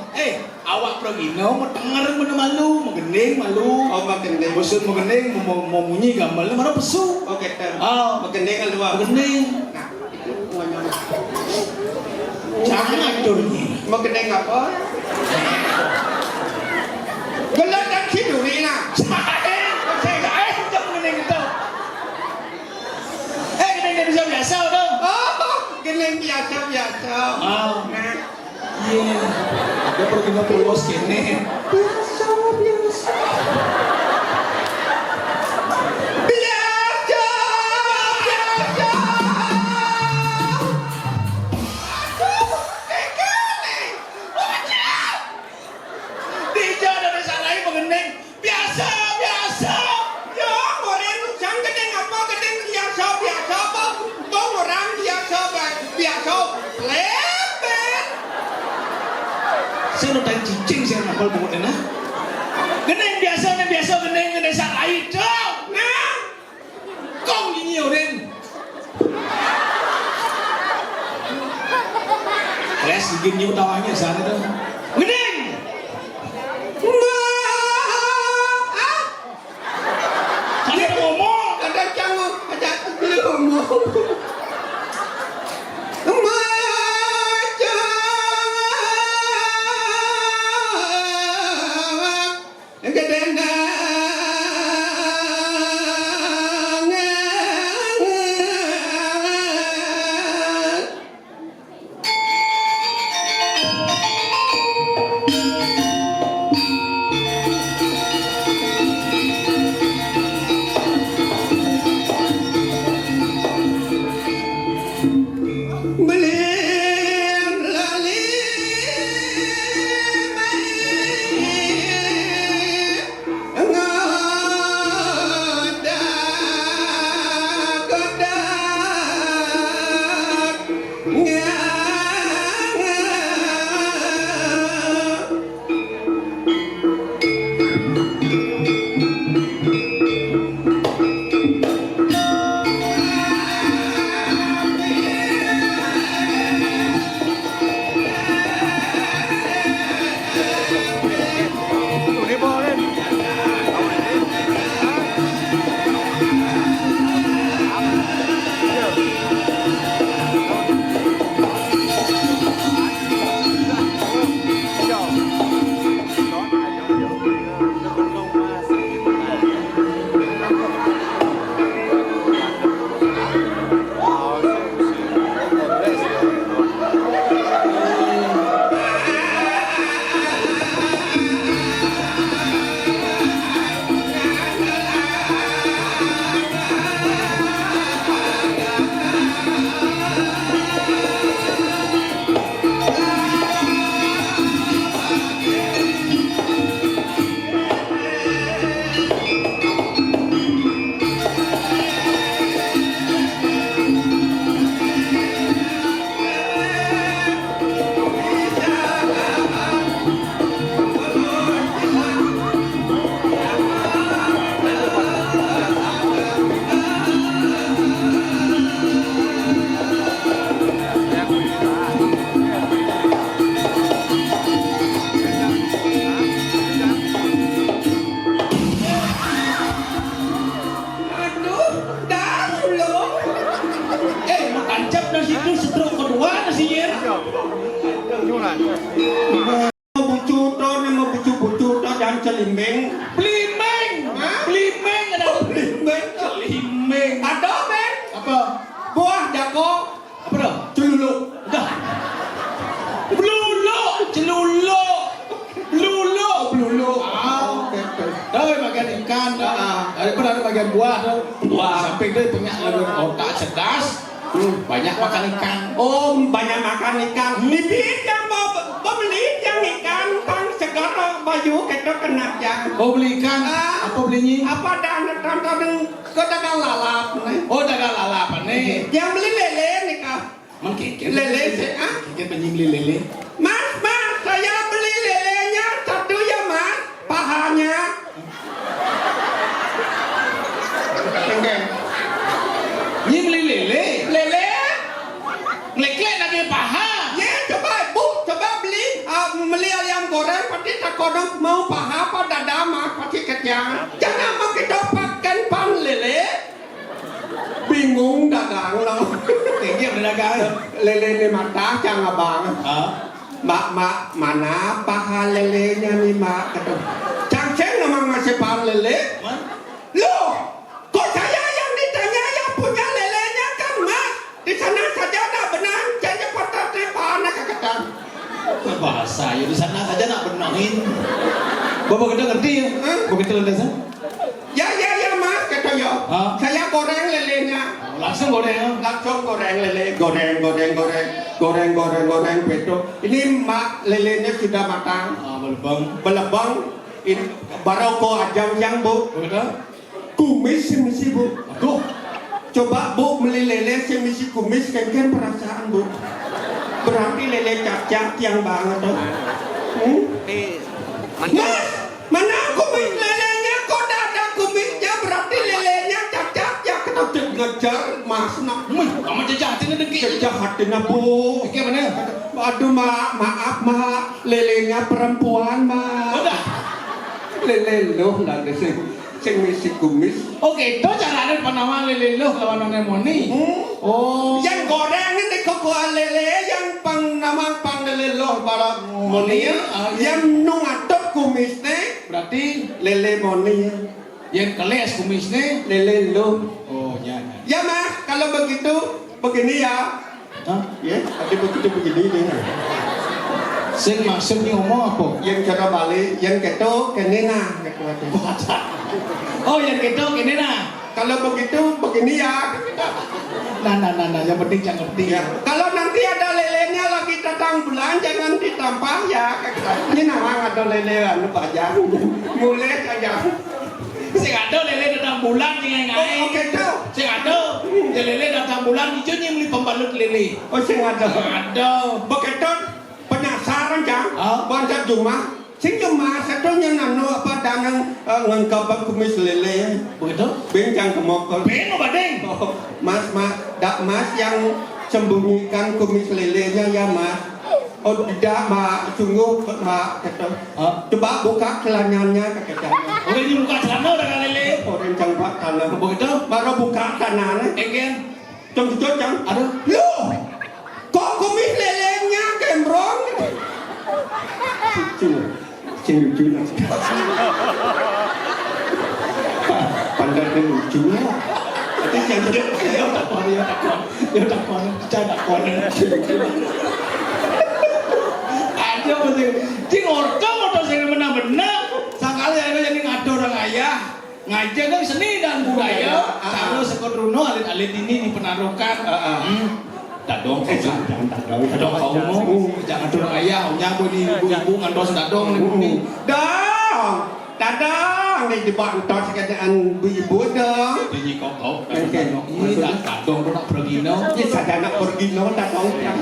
awak progino mau denger mana malu, mau gending malu. Oh makin deh. Bosun mau gending mau bunyi gambar mana pesu. Oh keter. Oh, Makin deh kan dua. mau gending. Nah, itu ngomong. Jangan acurnya. Makin deh apa? Gelar dan kiduri nah. Jangan gending itu. Gending bisa biasa dong. Oh, gelar biasa. Oh. Nah. Iya. Dia progino pulos kene. Biasa. Tidak ada salahnya mengending. Biasa. Ya, orang jangan gedeng apa gedeng biasa apa? Tong orang biasa. Lebar. Saya udah cicing saya ngapal pokoknya. Gending biasa gending salahnya dong. Nah, Kong ini orang. Les bikin new tawanya sana tuh. Gending. Kalian ngomong. ada jangan ada ngomong. bucu to ni mau bucu to dan celimeng. Blimeng. Blimeng ada. Blimeng. Ada men. Apa? Buah jago. Apa dah? Celuluk. Dah. Bluluk, celuluk. Bluluk. Celuluk. Okey. Dah bagian ikan dah. Ada bagian buah dah. Buah samping dia punya otak cerdas. Banyak makan ikan. Oh, banyak makan ikan. Nipit yang mau beli yang ikan kan segera baju kita kena yang. Oh beli ikan. Apa belinya? Apa dan ke dagang lalap nih. Oh dagang lalapan nih. Yang beli lele nih kak. Mengkikir. Lele sih ah. Kikir penyingli lele. Mas, saya beli lelenya satu ya mas. Pahanya. Enggak. Ini beli lele. Lele. Ngelek-ngelek lagi paha. Ya coba bu, coba beli ayam goreng pasti terkodok mau paha apa dada mas pasti kenyang. Jangan mau kita pakai pan lele. Bingung dagang lo. Tinggi berdagang. Lele ni mata jangan bang. Mak mana paha lelenya nih mak kata. Cangceng memang masih paha lele. Loh, kok saya yang ditanya yang punya lelenya kan mas? Di sana saja dah benar. Jangan patah paha nak kata. Bahasa ya di sana saja nak benangin. Bapak kita ngerti ya? Begitu landasan? Ya mas kata yo. Saya goreng lelenya. Langsung goreng. Langsung goreng lele. Goreng betul. Ini mak lelenya sudah matang. Belebang. Ini baru kau ajang yang bu. Begitu? Kumis misi bu. Aduh. Coba bu beli lele misi kumis kan perasaan bu. Berarti lele cacat yang banget tuh. Mas, mana kumis lelenya? Kok ada kumisnya? Berarti lelenya cacat ya kita ngejar mas nak. Kamu jajatin dengki. Jahatin bu. Oke mana? Aduh maaf lelenya perempuan Udah. Lele loh lah sing misi kumis. Oke, itu caranya penawar lele lo lawan anemoni. Oh. Yang goreng ini kok lele yang nama pang lele loh para moni. Yang nungatok kumisnya Berarti lele moni. yang keles kumisnya Lele loh. oh ya. Ya mas, kalau begitu begini ya. Hah? Ya, ada begitu begini nih. Sing maksudnya ngomong apa? Yang cara balik, yang keto kenena. Oh yang gitu gini nah. Kalau begitu begini ya. Nah, yang penting jangan ngerti Ya. Kalau nanti ada lelenya lagi datang bulan jangan ditampah ya. Ini nama ada lele anu pajak. Mulai saja. Sing ada lele datang bulan jangan ngai. Oke tuh. Sing ada lele datang bulan hijau beli pembalut lele. Oh sing ada. Ada. Begitu penasaran jang. Banyak rumah. Sing cuma satunya nano apa danang ngengkap kumis lele. Begitu? Bincang kemokol. Ben badeng. Mas, dak mas yang sembunyikan kumis lelenya ya mas. Oh tidak mak, sungguh mak kata. Coba buka celananya kata. Oke ini buka celana udah kan lele. Orang cangpak tanah. Begitu? Baru buka tanahnya. Egen. Tunggu jang. Ada. Loh, kok kumis lelenya gembrong? Lucu lah. Pandai dan lucu lah. Tapi yang Ya takon, cara takon. Ada betul. Cing orto sing benar-benar. Sakali ada jadi ngado orang ayah. Ngajar kan seni dan budaya. Kalau sekodrono alit-alit ini penarukan. Dadong kau jangan dorong ayah, nyabu di ibu-ibu ngantos dadong ini. Dadang di bantos kerjaan ibu dong. Ini kok ini dadong nak pergino. Ini saja nak pergino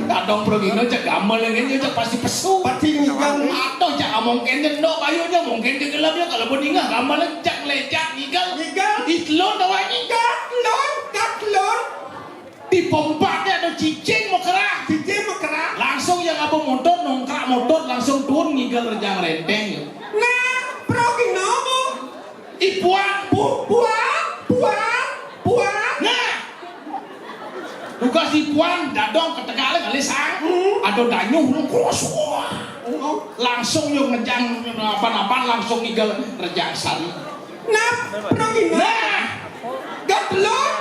Dadong pergino cak gamal lagi dia cak pasti pesu. Pasti ngigang atau cak mungkin jendok bayunya mungkin ke gelapnya kalau beninga gamal cak lecak ngigal. Itlon tawa katlon. Di pompanya ada cicing mau kerah. Langsung yang apa motor nongkrak motor langsung turun ngigal rejang renteng. Nah, pergino bu. Ipuan Puan. Nah. Tugas di puan dadong ketegalan kali sang. Ada danyuh lu kroso. Langsung yung ngejang apa-apa langsung igal rejang sari. Nap, pergi Nah, gatlon,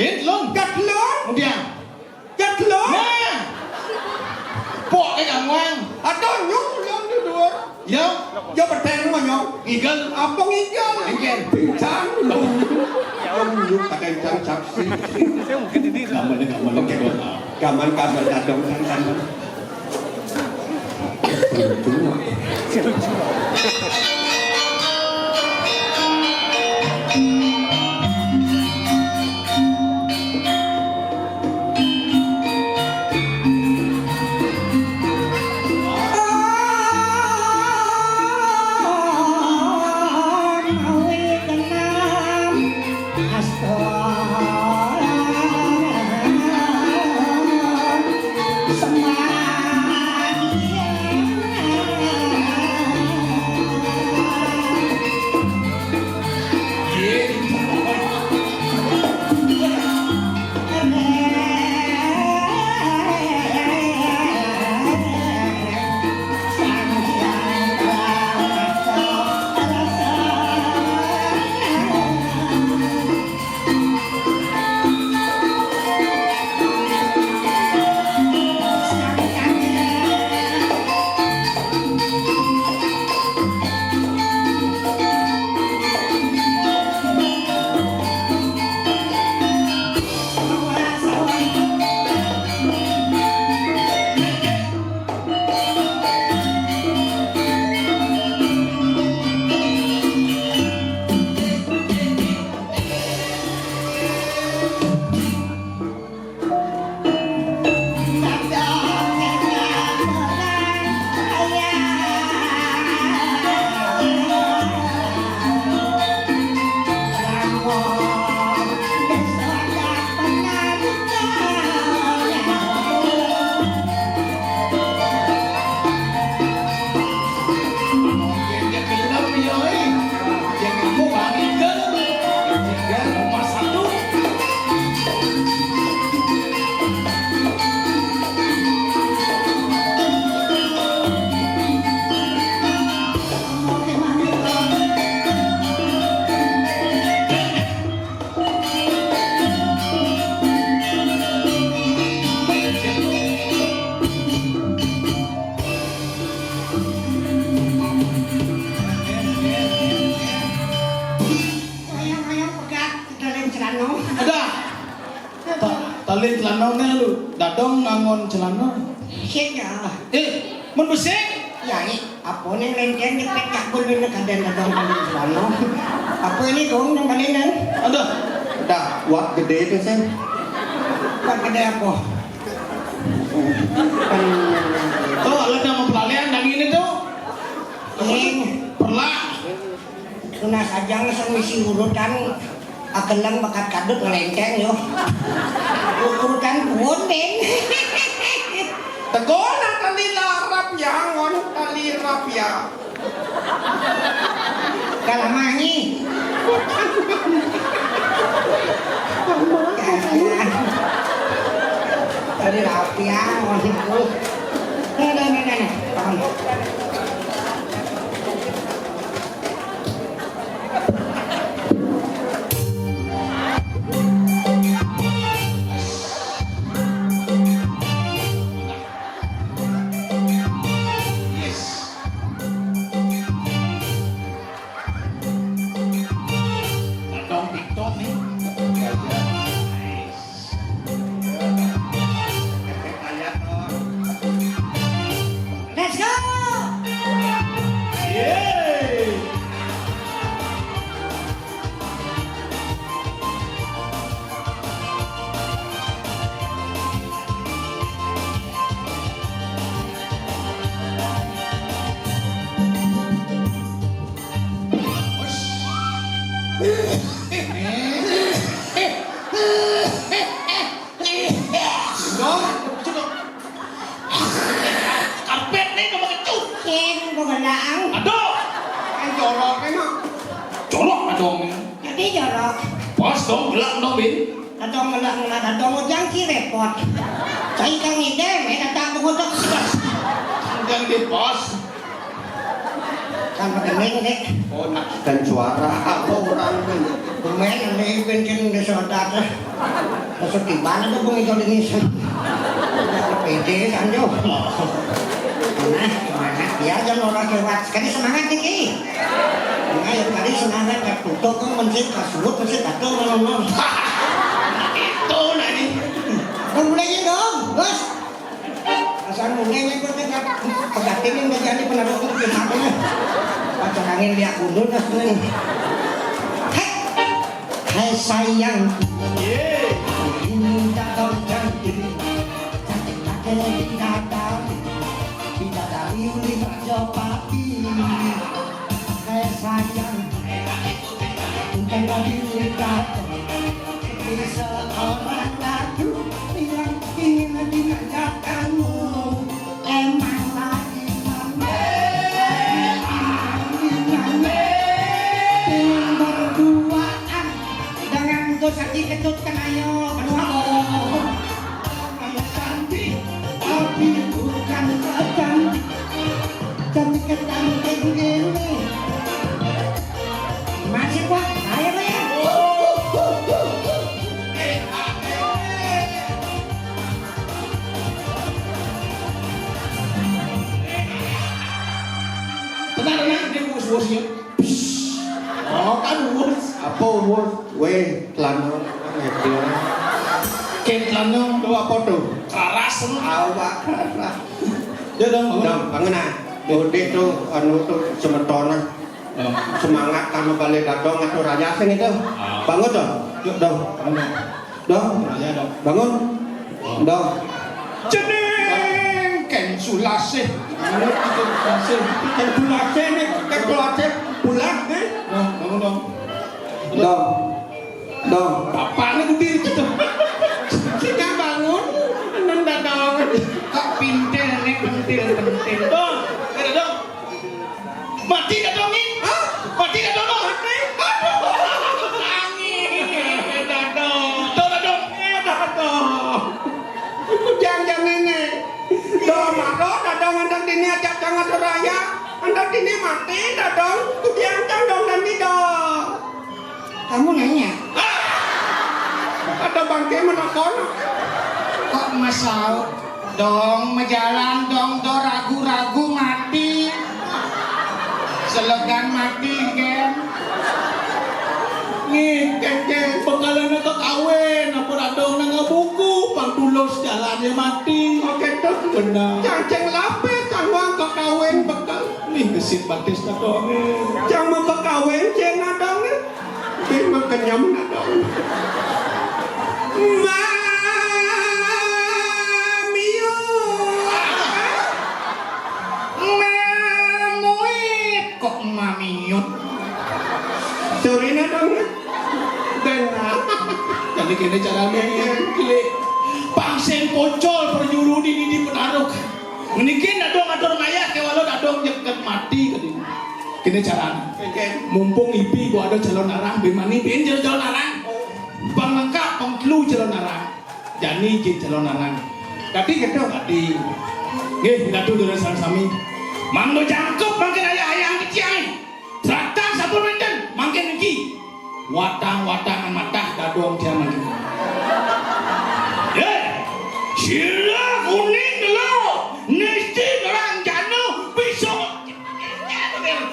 Bintlon. gatlon, Kemudian, gatlon. nah, pok cái gàng ngoan. Aduh, nyong di dua. Ya, Yo bertemu nyong. igal. Apa ngigel? Ngigel. Pincang. Nyong kadang saksi. Saya mungkin ini Gaman. Oke. Kaman dadong kan. Talin celananya lu, dadong ngangon celana. Sik ya. Mun besik. Ya ini apa nih lengkeng di pecah boleh nak ada nadong di sana. Apa ini dong yang balinan? Ada. Dah, buat gede itu sen. Buat gede apa? Tuh, ada nama pelalian dan ini tuh. Perlah. Tunas aja ngasih misi urutan akelang bakat kadut ngelengkeng yo. Urutan bonden. Tegona tali larap ya, ngon tali rap ya. Kalamangi. Tadi rapi ya, ngon itu. Nih. Let's go! Karpet nih kamu kecut. Ken, pengalaang. Aduh. Kan jorok emang. Colok dong. Jadi jorok. Pas dong, gelap dong, Bin. Datang malah datang jangki repot. Saya kang ide, datang begitu. Yang di pos. Kan kening dek. Oh nak dan suara apa orang ini? Lumayan nih pengen di saudara. Masuk di mana tuh bung itu Indonesia? Pede kan jo. Nah, semangat ya jangan orang lewat. Sekali semangat nih. Nah, yang tadi semangat tak tutup kan mencet kasut mencet datang nonton. Itu nanti. Mulainya dong, bos. Asal mulainya gue tegak pegatin yang jadi penaruh untuk gimana? Pacar angin dia kundur dah sebenarnya. Hai sayang, ini datang cantik, cantik tak tidak dari uli Majapahit. Hai sayang, bukan dari uli Majapahit, seorang lagi yang ingin dimanjakanmu, emang lagi berduaan dengan gosok diketutkan ayo kedua ayo cantik tapi bukan kecantik cantik kecantik gini masih kuat ayo ya Tenang, dia bos-bosnya. Oh kan bos. Apa bos? Weh, celana ngepil. Ken lanang Tuh apa tuh? karasen. Awak keras. Ya dong. Dong, bangun ah. Udah tuh anu tuh semetona. Semangat kamu balik datang atau raja sini tuh. Bangun dong. Yuk dong. Dong. Ya dong. Bangun. Dong. Jeneng Ken Sulase. Ini kita Sulase. Kan bulase nih, kan bulase bulat nih. Dong, bangun dong. Dong. Dong. Apaan itu diri kita? Kita bangun. Nanda dong. kok pinter nih pentil Dong, ada dong. Mati dah dong ini. Hah? Mati dah dong. Mati. Angin. Dah dong. Dah dong. Dah dong. Jangan nenek. Dong, maro dadong andak dini ajak jangan raya. Andak dini mati dadong. Jangan dong nanti dong. kamu nanya Ada bangke menakon. kok masau dong menjalan dong do ragu-ragu mati selegan mati kan Nih, keng bekalan ke kawin, apa radong nang buku, pang tulos jalannya mati. Oke tuh. Benar. Jangan lapis kalau ke kawin bekal. Nih gesit batis dah dong. Jangan mau ke kawin jangan dong. Bima kenyam dong. Mamiu. Mamuit kok mamiut Sorina dong. Benar. Jadi kini caranya klik. Pangsen pocol perjuru di penaruk. Menikin adong maya ke walau adong jeket mati kali. Kini caranya. Mumpung ipi gua ada calon arang, bimani bin calon arang. Bang lengkap, bang telu calon arang. Jani ke calon arang. Tapi gitu tadi. Nggih, kita tuh dari sami. Manggo jangkep makin ayah keciang. Seratan sabun menden, makin iki. Watang-watangan matah dadong jaman ini. Sila kuning dulu, nesti orang jano pisau.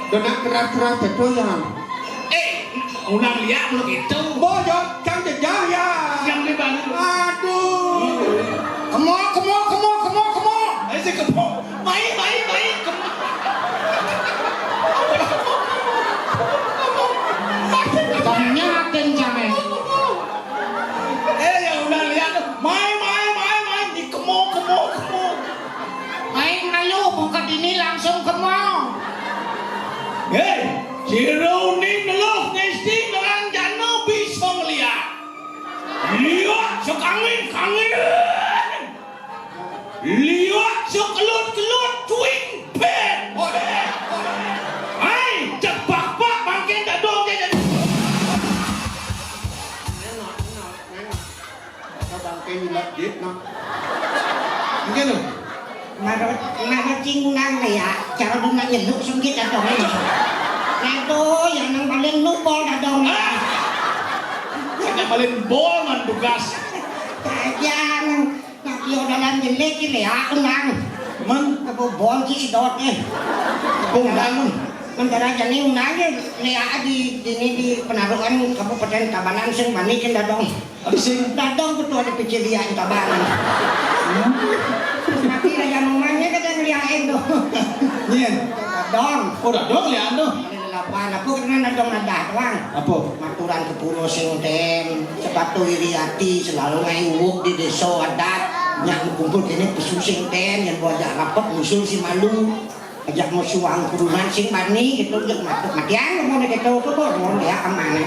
Donak keras-keras betul ya. Ulang lihat lu gitu. Bojok cang jejah ya. Yang di bang. Aduh. kemo Ayo sih kemo. Main. Kemo. ternyakin jangan Ya udah lihat. Main. Di kemo. main ayo buka ini langsung kemo Si Rauning dulu, nesti orang jano pisau lihat. Lihat, sekangin. pancing nang ya, cara dina nyeluk sengkit dadong. Nedo yang nang paling nubol dadong. Kaya malin bol man tugas. Kayang nakio dalam nyelek ini ya nang. Man, Apa bol ki idot eh. bangun. Mentara jani unangnya lea di penaruhan Kabupaten Tabanan sing manikin dadong. Abi sing Dadong ketua di Pecilian Tabanan. Tapi raja mamanya kada ngeliain tuh. nyen. Dadong. Oh, dah dong lian tuh. Lapan aku kena dadong nadah doang. Apa? Maturan ke pulau sing ten sepatu iriati selalu ngaiwuk di desa adat. Yang kumpul kene pesu sing ten yang buat rapat musul si malu. Ajak mau suang kurunan sing mani gitu jeung matian mau nek gitu tuh mau ya amane.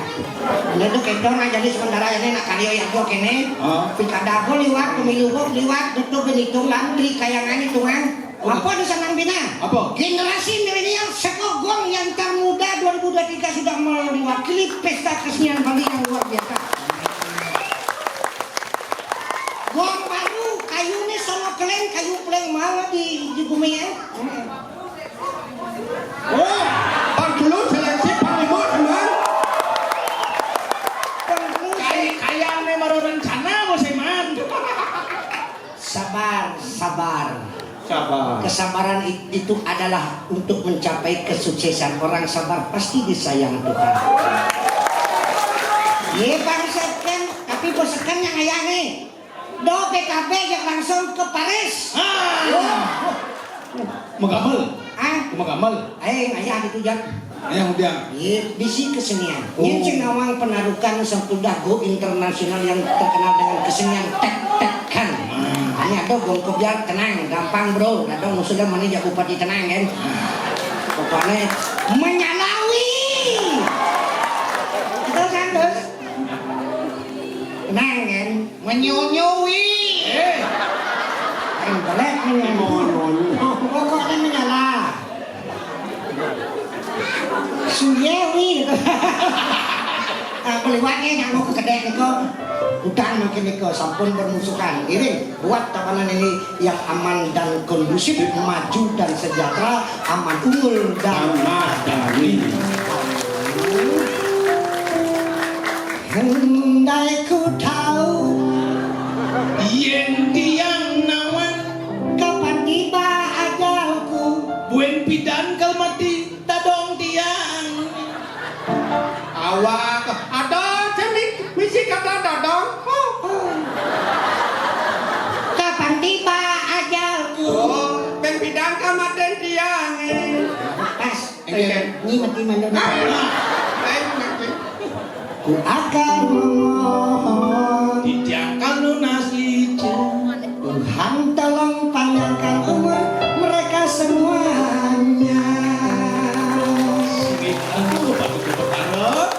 Ini tuh gitu na jadi sementara ini nak karyo yang gua kene. Pilkada gua liwat pemilu gua liwat tutup benitung lantri kayangan hitungan. Apa di sanang bina? Apa? Generasi milenial sekogong yang termuda 2023 sudah mewakili pesta kesenian Bali yang luar biasa. Gong baru kayunya sama kelen kayu pleng malah di bumi ya. Oh, Bangkulu seleksi Panimot teman. Kayak nih baru rencana bos Iman. Sabar. Sabar. Kesabaran itu adalah untuk mencapai kesuksesan. Orang sabar pasti disayang Tuhan. Ye bangsa kan, tapi bosekan yang ayah nih. Do PKB yang langsung ke Paris. Magamal. Magamal. Ayah ditujak. Ayah udah. Bisi kesenian. Ini cenawang penarukan Sampudah Go internasional yang terkenal dengan kesenian tek-tekan. Hanya do gong kebiar tenang, gampang bro. Ada musuhnya mana jak bupati tenang kan. Pokoknya menyalawi. Itu kan terus. Tenang kan, menyonyoi. Boleh menyonyoi. Pokoknya menyala. Suyewi gitu. Peliwatnya yang mau ke kedai niko hutan makin niko sampun bermusuhan. Ini buat Tabanan ini yang aman dan kondusif, maju dan sejahtera, aman unggul dan madani. Hendai ku tahu Yen tiang nawan kapan tiba ajalku. buen pidan kal mati dadong tiang. Awak ada cemik misi kata dadong. Kapan tiba ajalku. Oh, ben bidang kamaten tiang. Pas. Ini mati mana? Ku akan memohon Didiakan lunas licin. Tuhan tolong panjangkan umur mereka semuanya. Aku batu perkara.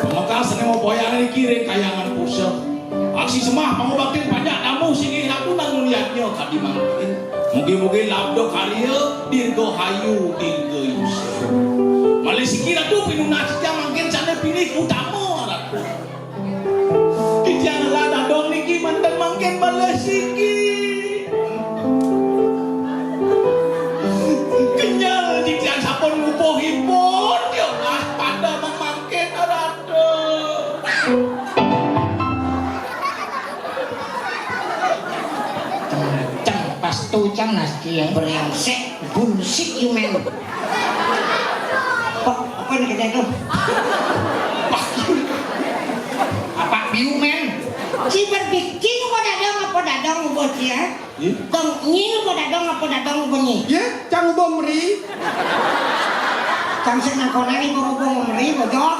Pemekasan mau boyangan dikirim kayangan pusat. Aksi semah pengobatan banyak namu sini aku nang liatnya kadi mangkin. Mungkin labdo karya dirgo hayu dirgo yusuf. Malih sikira tu pinunasi mangkin sana pilih utama ratu. Kijang lada dong niki mantan mangkin malih siki. Kenyal dijang sapon ngupoh-hipon yo ah pada memangkin ratu. Pas tu cang nasi brengsek bullshit you man. Apa ni kita tu? Apa biu men? Ciber bikin apa dadang buat dia? Dong ni apa dadang bunyi? Ya, cang bomri. Cang senang kau nari berhubung meri bojok.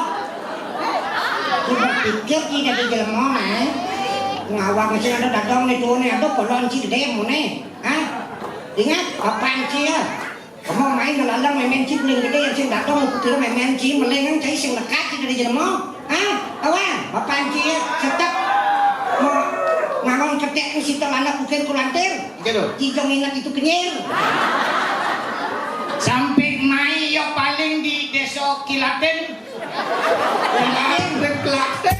Ciber pikir tidak di jalan mana? Ngawak masih ada dadang ni tu ni ada kolon ci gede mana? Ingat apaan ci ya? Kamu main ngelandang main ci paling gede yang sing dadang putih main ci melengang cai sing lekat ci dari jalan mau? Awan apaan ci ya? Tetap mau ngawang ketek si anak bukan kulantir. Gitu. Jijong ingat itu kenyir. Sampai mai yo paling di desa Kilaten. Klaten.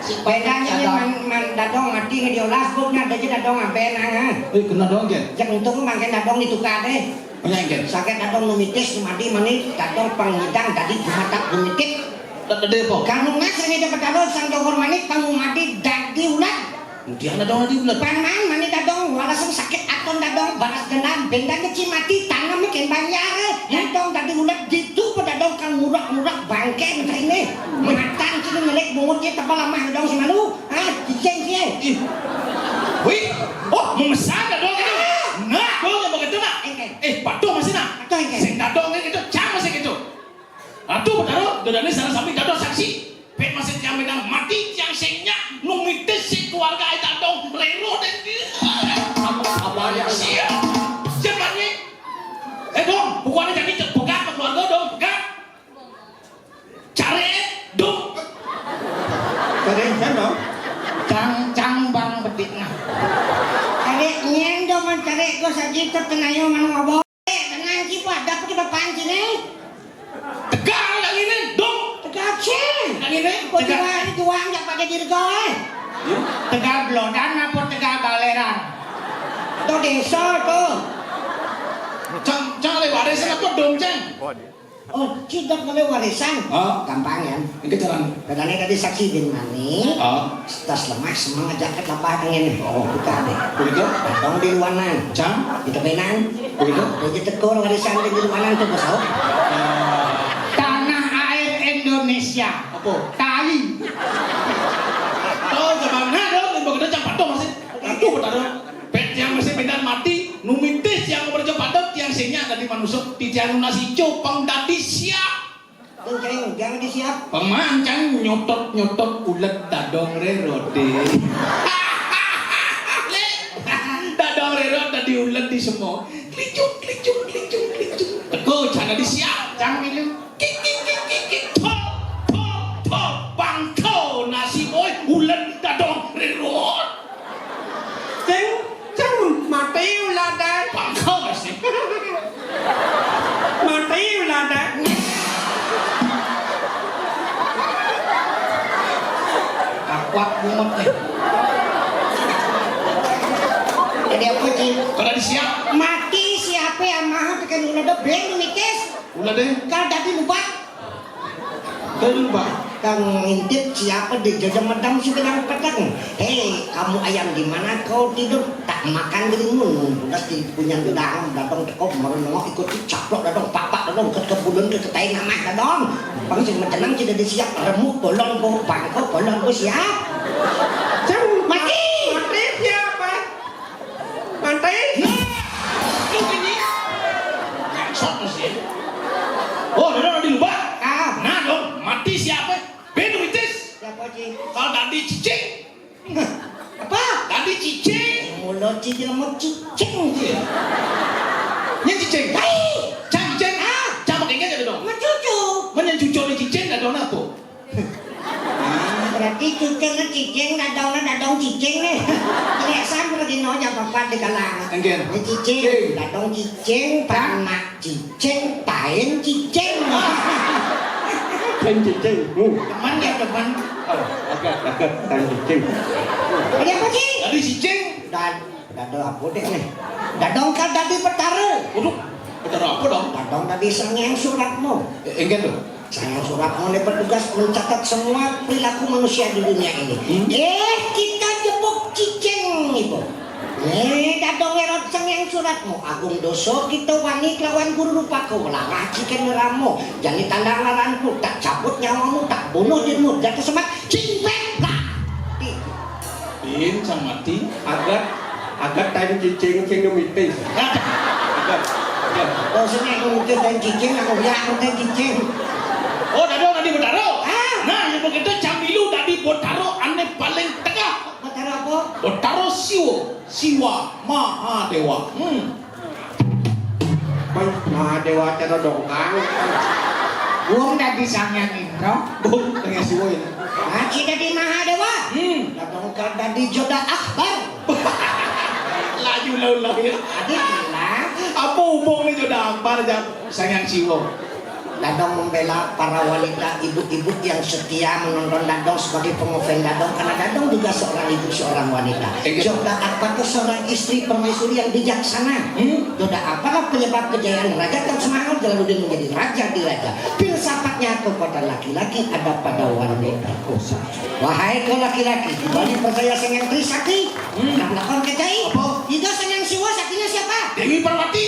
Bedanya ni man dadong mati ke dia las buknya ada je dadong ampe nang. Kena dong kan? Jak untung mangke dadong ditukar deh. Banyak kan? Sakit dadong numitis mati mani dadong pangidang tadi dimatak numitik. Tadi apa? Kamu ngasih ni dapat dadong sang jogor manik kamu mati dadi ulat. Dia ada dong di bulan. Paman mani dadong walasung sakit aton dadong balas dendam benda kecil mati tanam makin banyak. Dadong tadi ulat gitu pada dadong kan murak-murak bangke macam ini. Matang sini melek bungutnya tebal lama dadong si malu. Cicing sih. Wih, oh memesan dadong itu. Nah, dong yang begitu nak. Patung masih nak. Sing dadong itu cang masih gitu. Atuh benar, dodane sana sampai dadong saksi. Pet masih yang menang mati yang singnya numitis si keluarga itu dadong lero dan apa yang siap. Siapa ni? Dong, bukannya jadi pegang ke keluarga dong, pegang. Cari dong. Cari kan dong? Cang bang betiknya. Cari nyeng dong man cari ko sa jito tenayo man ngabo. Tenang kipa dapat kita panci nih. Tegang yang ini dong. Tegak sih. Yang ini Kau juang jak pakai diri kau Tegal blodan apa tegal baleran? Itu desa tuh. Cang lewat warisan apa dong cang? Oh, tidak boleh warisan. Gampang ya. Ini jalan. Kadang tadi saksi din mani. Tas lemak semua jaket lapah angin. Buka deh. Begitu? Dong di luanan. Cang? Di tebenan. Begitu? Jadi tekor warisan di luanan tuh bos. Tanah air Indonesia. Apa? Tai. Oh, zaman nah dong, yang begitu cang patung masih. Aduh, betul. Pet yang masih pindah mati, numitis yang berjauh patung, tiang singnya tadi manusia, tiang nasi copang tadi siap. Tuh ceng, jangan disiap. Pemancang nyotot ulet dadong rerode. Dadong rerode tadi ulet di semua. Klicuk. Teko jangan disiap, jangan milu. Kik. Top, bangko nasi boy ulet dadong rerode. Ceng mati uladan. Bangko masih. Mati uladan. Kakwak bungut deh. Jadi apa sih? Kalau disiap, Mati siapa yang mah tekan udah beng mikis. ulet deh. Kalau tadi lupa. Dulu bang. Kang intip siapa di jajah medam si benang petang. Hei, kamu ayam di mana kau tidur? Tak makan dirimu. Udah di punya gedang, datang teko merenung ikut caplok datang papak datang ke kebulun ke ketai namah datang. Bang sing mencenang tidak disiap remuk bolong ko bangko bolong ko siap. Ceng Mati. mati siapa? Mati. Lu ini. Sok masih. Oh, udah di lubang. Nah dong, mati siapa? Benuitis. Siapa sih? Kalau tadi cicing. Apa? Tadi cicing. Mulut cicing mau cicing. Ini cicing. Hai. Cicing. Cang pakai gak dong? Mencucu. Mana cucu ni cicing dah dong apa? Berarti cicing dadong cicing nih. Lihat sama lagi nonya bapak di kalangan. Enggen. Ini cicing, dadong cicing, panak cicing, pain cicing. Ceng. Teman ya teman. Agak ceng. Ini apa sih? Tadi cicing. Dadong apa deh nih? Dadong kan tadi petara. Waduh, betul apa dong? Dadong tadi sangyang suratmu. Enggen dong. Saya suratmu ini bertugas mencatat semua perilaku manusia di dunia ini. Kita jebuk cicing ibu. Dadong erot yang suratmu. Agung doso kita wani kelawan guru rupaku. Melarang ciken neramu. Jadi tanda laranku. Tak cabut nyawamu. Tak bunuh dirimu. Jatuh semat. Cimpek lah. Bin sang mati. Agak tadi cicing numitis. Agak. Dosanya aku mungkin dan cicing. Aku bilang dan cicing. Oh, dadong tadi bertaro. Nah, yang begitu camilu tadi bertaro aneh paling tengah. Petara apa? Bertaro siwa Mahadewa. Mahadewa cara dongkang. Wong tadi sangyang Indro. Bung, dengan siwa ini. Haji dari Mahadewa. Dadong kan dari Joda Akbar. Laju lau ya. Adik bilang. Apa hubung ni jodoh akbar jam sayang siwa? Dadong membela para wanita, ibu-ibu yang setia menonton Dadong sebagai pengofan Dadong, karena Dadong juga seorang ibu, seorang wanita. Jodoh apa tuh seorang istri permaisuri yang bijaksana? Jodoh apalah penyebab kejayaan raja dan semangat Jalaluddin menjadi raja di raja. Filsafatnya kepada laki-laki ada pada wanita. Wahai kau laki-laki, dibalik percaya sengang Trisakti, melakukan kejai. Tidak sengang Siwa, saktinya siapa? Dewi Parwati.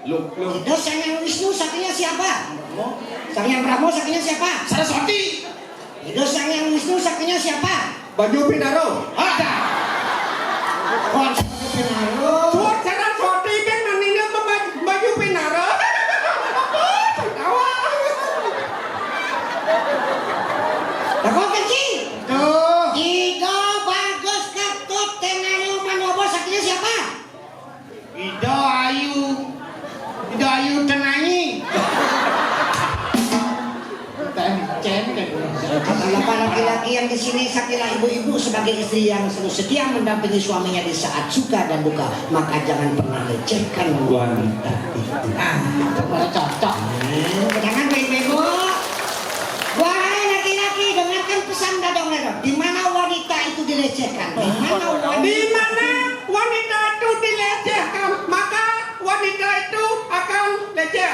Tidak sengang Wisnu, saktinya siapa? Sang Yang Brahmo saktinya siapa? Saraswati. Itu Sang Yang Wisnu saktinya siapa? Baju Pinaro. Ada. Baju Pinaro. Suat Saraswati kan maninya baju Pinaro. Tawa. Lakukan kecil. Tuh. Ido Bagus Ketut Tenayu Manobo saktinya siapa? Ido Ayu Tenanyi. Bapak laki-laki yang di sini sakilah ibu-ibu sebagai istri yang selalu setia mendampingi suaminya di saat suka dan duka, maka jangan pernah lecehkan wanita itu. Cocok. Jangan ibu-ibu. Wahai laki-laki, dengarkan pesan Dadong. Di mana wanita itu dilecehkan? Di mana wanita itu dilecehkan, maka wanita itu akan leceh.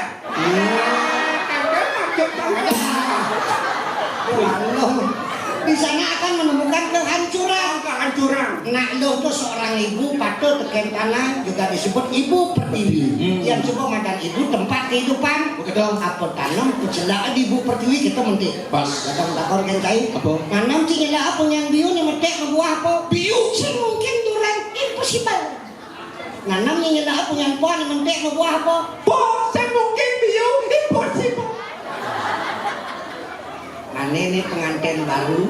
Di sana akan menemukan kehancuran. Nah, lo tuh seorang ibu patut teken tanah juga disebut ibu pertiwi. Yang coba makan ibu tempat kehidupan. Apa tanam kucela di ibu pertiwi kita mentik. Pas. Kadang takor kan cai. Apa? Nanam cingela apa yang biu ni metek buah apa? Biu. Mungkin duran impossible. Nanam cingela apa yang buah ni metek buah apa? Mungkin bio impossible. Aneh nih pengantin baru.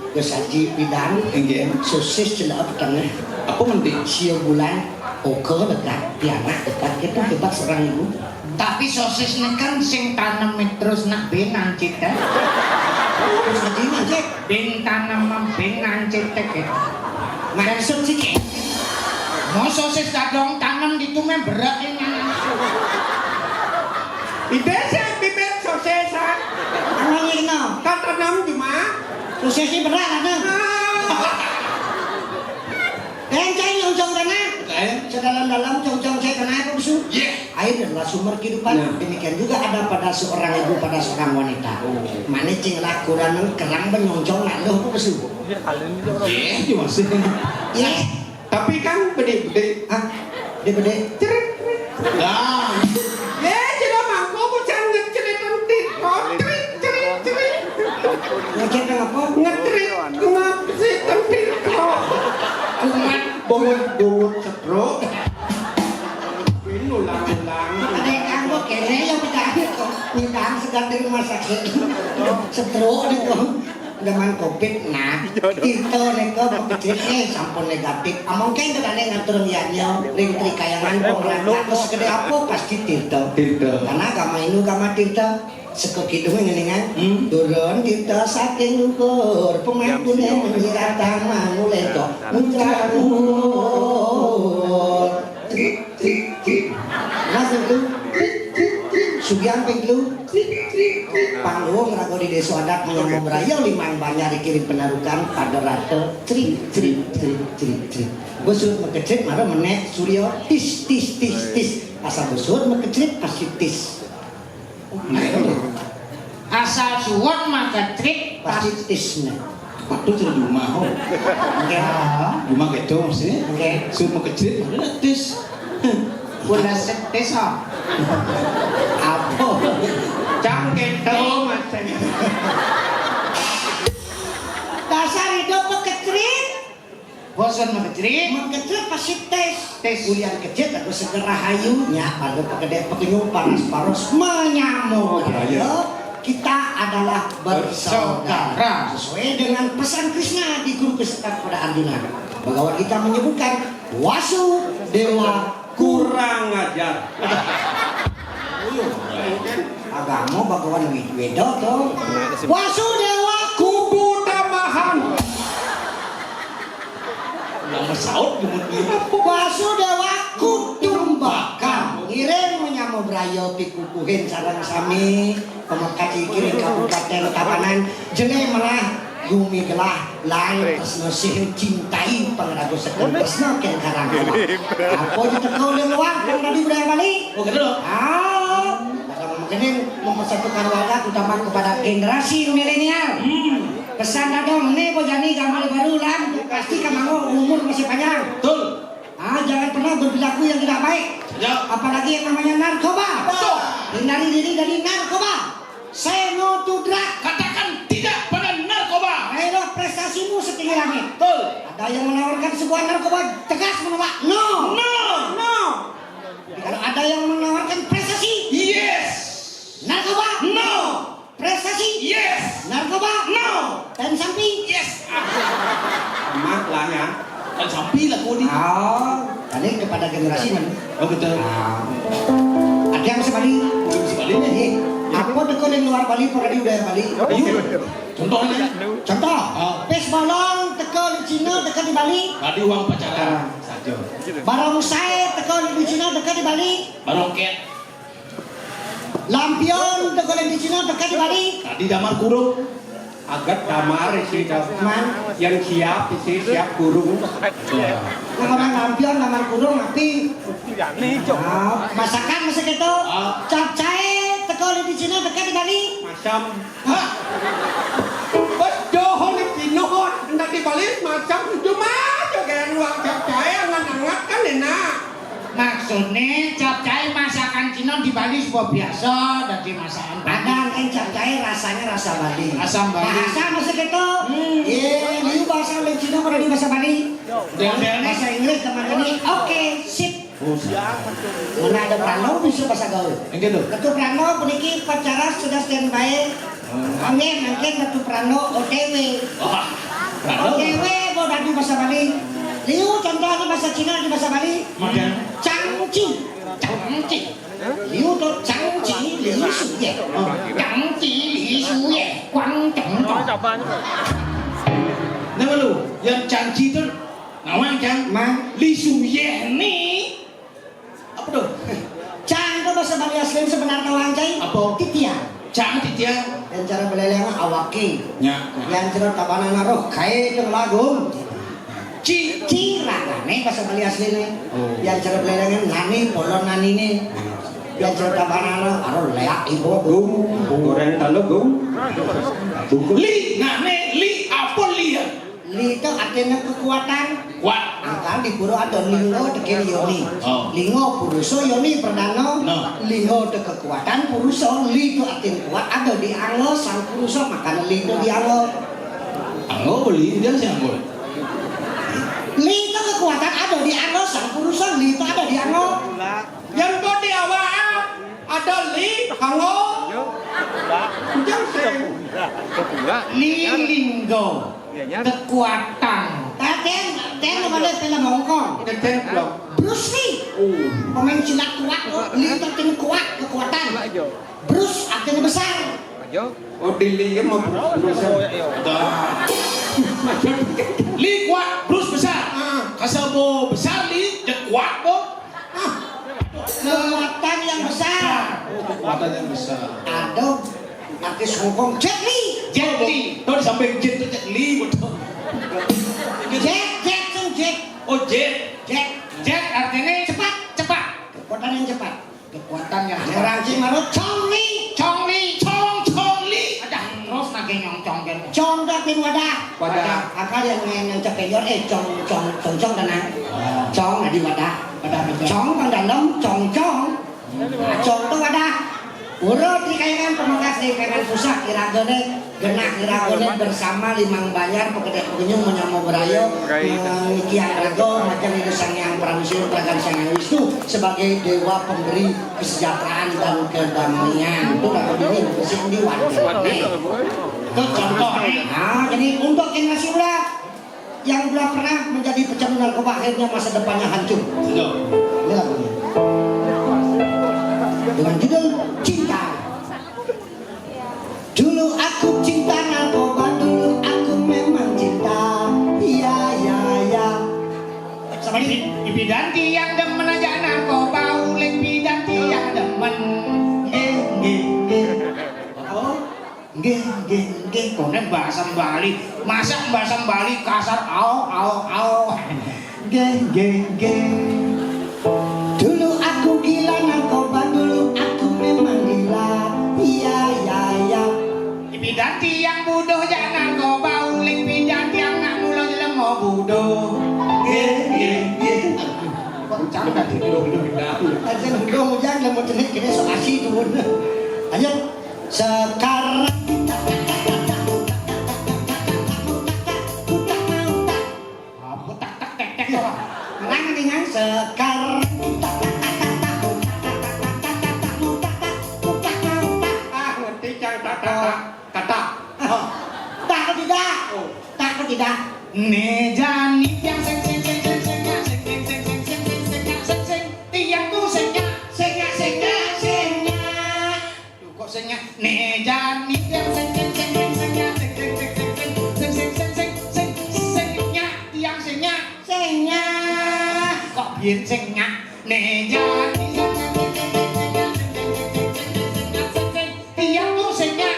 Kesaji bidang sosis celak tengah Apa nanti? sio bulan oke dekat pianak dekat kita hebat seorang ibu. Tapi sosis ini kan sing tanam terus nak ben nancit kan? Terus lagi macet Ben tanam ben nancit kan? maksud sih ke Mau sosis Dadong tanam di tuh berat ini. Bibet sosesan. namanya kenal Kan tanam cuma. sosis ini berat ada yang cai nyong tanah sedalam-dalam cong-cong saya tanah apa besu air adalah sumber kehidupan. Demikian juga ada pada seorang ibu, pada seorang wanita. Mana cing lakuran kerang benyong-cong nak lo apa besu Iya, masih. ya Tapi kan bede-bede. ah bede Cerit. Nah, Cina mangko bukan ngecerit nanti. Cerit. ngecek apa Ngetrit. Ngap sih nanti kok. kumat Bungut setruk. Ini ulang-ulang. ada yang anggo kene yang tidak kok nyidang sedang di rumah sakit stroke itu zaman covid nah itu nego kecilnya sampun negatif among kan kadang ngatur liatnya ring trikayangan pengelola terus segede apa pasti tirta karena agama ini agama tirta sekekidung ngeningan turun tirta saking luhur pemantune menyirat taman mulai tok muncul trik masuk tuh Sugihan penglu panggung rago di desa adat menyambung beraya limang banyak dikirim penarukan pada rata trik besut mekecrit marah menek surya tis asal besut mekecrit pasti tis Asal suwon maka trik pasti tisnya waktu jadi di rumah. Rumah gitu maksudnya. Suruh mau kecil, mana tis? Udah setes ha. apa Cangket tau mas. dasar hidup mekecrit Bosan mengecrit. pasti tes Tes. kuliah kecil aku segera hayunya pada pekedek pekenyum panas menyamuk kita adalah bersaudara sesuai dengan pesan Krishna di guru kesekat pada Arjuna. Bhagavad Gita menyebutkan wasu dewa Kurang ajar. agama Bhagawan Weda tuh wasu dewa Kubu damahan. Nama saut kemudian. wasu dewa kutumbakan ngiring menyamuk belayo pikukuhin sareng sami pemekaji kiri Kabupaten Tabanan jeneng malah Yumi gelah lain tresno sih cintai pengrago sekon tresno ken karangan. Apa ditekau le luar kang tadi budaya Bali? Oh gitu loh. Mungkin mempersatukan warga utama kepada generasi milenial. Pesan dong nih bojani gambar baru lah pasti kamu umur masih panjang. Betul. Jangan pernah berperilaku yang tidak baik. Ya. Apalagi yang namanya narkoba. Betul. Hindari diri dari narkoba. Say no to drug. Katakan tidak pada narkoba. Ayo prestasimu setinggi langit. Betul. Ada yang menawarkan sebuah narkoba tegas menolak. No. No. No. Kalau ada yang menawarkan prestasi. Yes. Narkoba. No. Prestasi. Yes. Narkoba. No. Dan samping. Yes. Mak lah ya. Dan sampai lah kau di. Tadi kepada generasi mana? Oh betul. Ada yang sebalik. Sebaliknya. Apa dekor yang luar Bali pada di udara Bali? Contohnya. Contoh. Ah. Pes bolong tekor di Cina dekat di Bali. Tadi uang pacaran saja. Barong saya tekor di Cina dekat di Bali. Baroket. Lampion tekor di Cina dekat di Bali. Tadi damar kurung. Agak damar sih Man, yang siap sih siap kurung. orang lampion lamar kurung tapi Nih, Cok. masakan masa gitu. Capcay tekor di Cina dekat di Bali. Macam bos johon di Cina hendak dibalik macam cuma juga ruang capcay angat-angat kan enak. Maksudnya capcay masakan Cina di Bali sebuah biasa dari masakan Padang kan capcay rasanya rasa Bali. Rasa Bali. Bahasa masa gitu. Liu bahasa di Cina pada di bahasa Bali. Bahasa Inggris kemana ini? Oke, sip. Mana ada Prano bisa bahasa gaul. Yang gitu. Ketua Prano peniki pacara sudah standby. Angin mungkin Ketua Prano OTW. Wah. Prano. OTW boleh di bahasa Bali. Liu contohnya bahasa Cina di bahasa Bali. Makan. Changci. Changci. Liu tuh Changci Liu Suye. Changci Liu Suye. Quang Trọng Nói Trọng. chào ba. Nama lu yang canci tu nawang kan? Ma. Li Su Ye ni. Apa tu? Chang itu bahasa Bali asli sebenarnya wangcai. Apa? Titiang. Cang titiang. Yang cara beleleng awaki. Ya. Yang cara tabanan naruh kai ke lagu. Ci. Ciragane bahasa Bali asli nih. Oh. Yang cara beleleng nani polon nani nih. Yang cara tabanan naruh leak ibu. Goreng talu gum. Li nane li apa li ya? Li itu artinya kekuatan. Kuat. Kan di pura ada linggo dekil yoni. Oh. Linggo puruso yoni perdana. No. Linggo de kekuatan puruso li itu artinya kuat ada di anglo sang puruso makan li itu di anglo. Anggo beli dia siang boy. Li itu kekuatan ada di anglo sang puruso li itu ada di anglo. Yang bodi awak ada li hango. Lilinggo kekuatan. Ten boleh film Hongkong. Kecil belum. Bruce Lee. Pemain silat kuat. Li itu artinya kuat kekuatan. Bruce artinya besar. Oh dili mau berusaha. Li kuat, Bruce besar. Kasabo besar li, dia kuat bo. Kekuatan yang besar. Kekuatan yang besar. Ada artis Hongkong Jet Li. Jet Li. Tahu di samping jet tu Jet Li betul. Jet. Oh jet. Jet artinya cepat. Kekuatan yang cepat. Kekuatan yang Orang Cina itu Chong Li. Chong Li. ada terus lagi nyong-nyong kan. Chong tapi wadah. Wadah. Akal yang cepeyot Chong tanah. Chong ada di wadah. Chong kan dalam Chong. Chong itu wadah. Urut di kayangan pemangkas di kayangan pusat iragone genak iragone bersama limang banyak pekedek penyung menyamu berayo kiang rago macam itu sang yang pramusil prakan sang yang Wisnu sebagai dewa pemberi kesejahteraan dan kedamaian itu dapat ini mesin di warga itu contoh. Nah jadi untuk generasi muda yang belum pernah menjadi pecandu narkoba akhirnya masa depannya hancur. Sudah. Ini lagunya dengan judul Cinta. Dulu aku cinta narkoba, dulu aku memang cinta. Ya. Sama ini bidanti yang demen aja narkoba, uling bidanti yang demen. Nggih, konen bahasa Bali. Masa bahasa Bali kasar au. Nggih. Dulu aku gila narkoba, dulu aku memang gila. Iya. Pidanti yang bodoh jangan narkoba, uling pidanti yang nak mulo jalan mau bodoh. Nggih. Canda tidur aja nunggu jangan mau jenis kini so asih turun. Ayo sekarang dengan sekarang ngerti cang kata tak tidak nejani yang seng tiangku sengnya kok sengnya nejani yang sengnya tiang sengnya kok biar sengnya nejani tiangku sengnya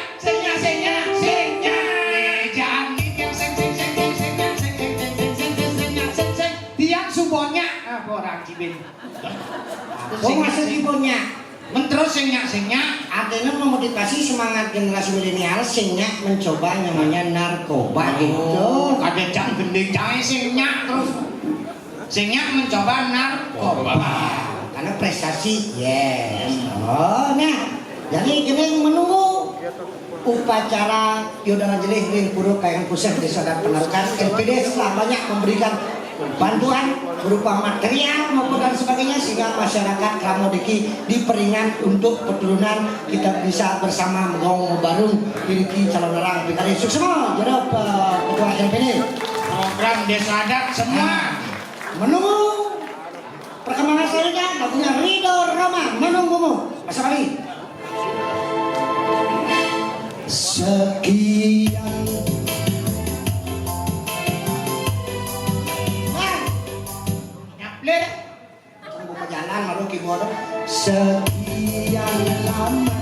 tiang subonya apa orang cibin masuk cibonya terus sengnya artinya memotivasi semangat generasi milenial sengnya mencoba namanya narkoba gitu ada jam gede cae sengnya terus sengnya mencoba narkoba karena prestasi nah jadi gini menunggu upacara Yodara Jelih Ring Puruk Kayangan Pusat Desa dan Penarukan LPD setelah banyak memberikan bantuan berupa material maupun dan sebagainya sehingga masyarakat Kramodeki diperingan untuk keturunan kita bisa bersama menggong barung miliki calon orang pilkada sukses semua jadi ketua LPD program desa adat semua menunggu perkembangan selanjutnya lagunya Ridho Roma menunggumu Mas Ali sekian jalan malu keyboard sekian lama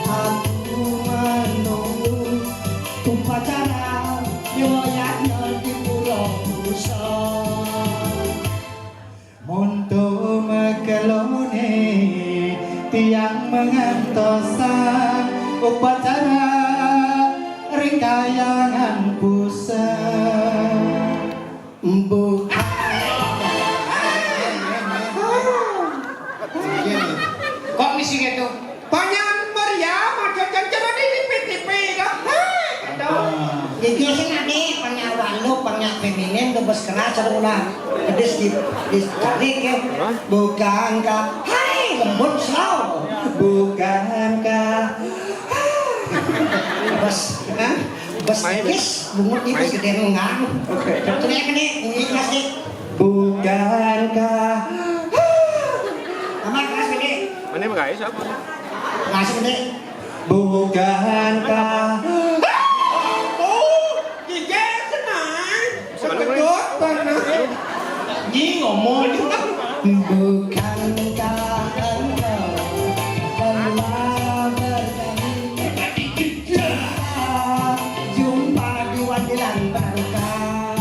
aku menunggu upacara yoyaknya di Pulau Busa Monto mekelone tiang mengantosan upacara ringkayangan pusat bukan kok misi gitu banyak meriam aja jangan di TV kan jadi biasanya nih banyak walu banyak feminin debes keras serulah kedes di tarik ya bukankah hai lembut slow bukankah bos tipis bungut tipis gede ngang teriak nih ini keras nih bukankah sama keras gede Mana guys siapa? keras gede bukankah gigi senang sekejut banget Nyi ngomong bukankah engkau pernah berjanji jumpa di Wadilan Barukah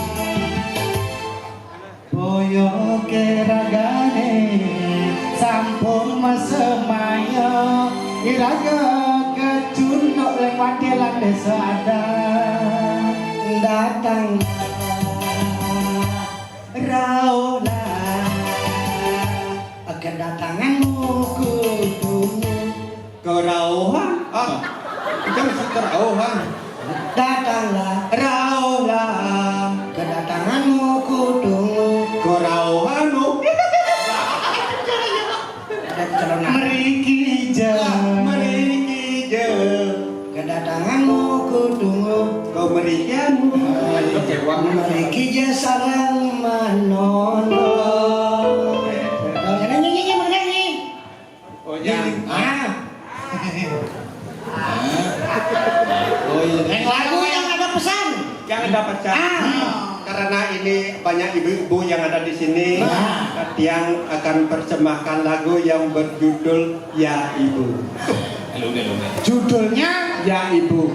boyo keragane sampun masemaya iraga kecunduk leng Wadilan desa adat datang raulah kedatanganmu kudumu kerauhan itu masih kerauhan datanglah raulah kedatanganmu kudumu kerauhanmu meriki kedatanganmu kudumu kau merikianmu meriki sarang manono nyanyi bernyanyi oh jangan yang lagu yang ada pesan yang ada pesan karena ini banyak ibu-ibu yang ada di sini yang akan persembahkan lagu yang berjudul Ya Ibu. Judulnya Ya ibu,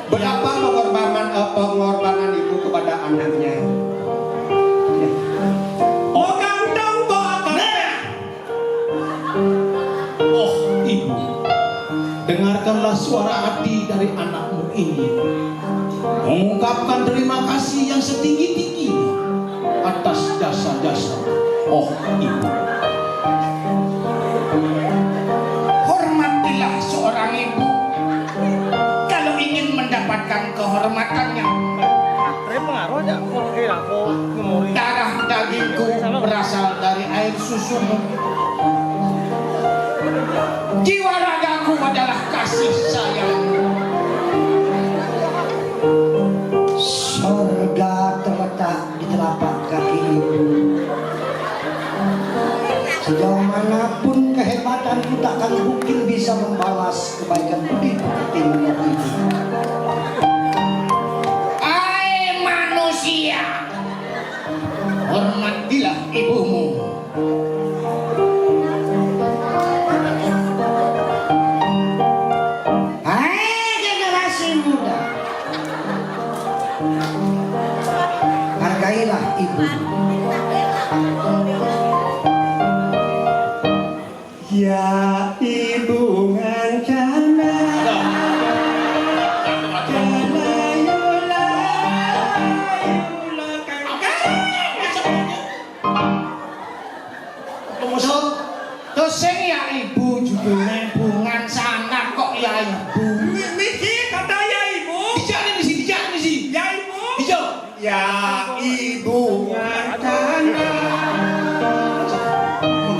berapa pengorbanan ibu kepada anaknya? Ya. Oh ganteng banget. Oh ibu, dengarkanlah suara hati dari anakmu ini. Mengungkapkan terima kasih yang setinggi-tingginya atas jasa-jasa. Oh ibu, hormatilah seorang ibu kalau ingin mendapatkan kehormatannya. Pengaruh aja kalau kayak aku memori. Darah dagingku berasal dari air susumu. Jiwa ragaku adalah kasih sayangmu. Sorga terletak di telapak kaki ibu. Sejauh manapun kehebatanku takkan mungkin bisa membalas kebaikan budi pekertimu ibu. Hai manusia, hormatilah ibumu. Hai generasi muda, hargailah ibu. Ya ibu ngancana. Doseng ya ibu judulnya bungan sana kok ya ibu. Misi kata ya ibu. dijak misi. Ya ibu. Hijau. Ya ibu ngancana.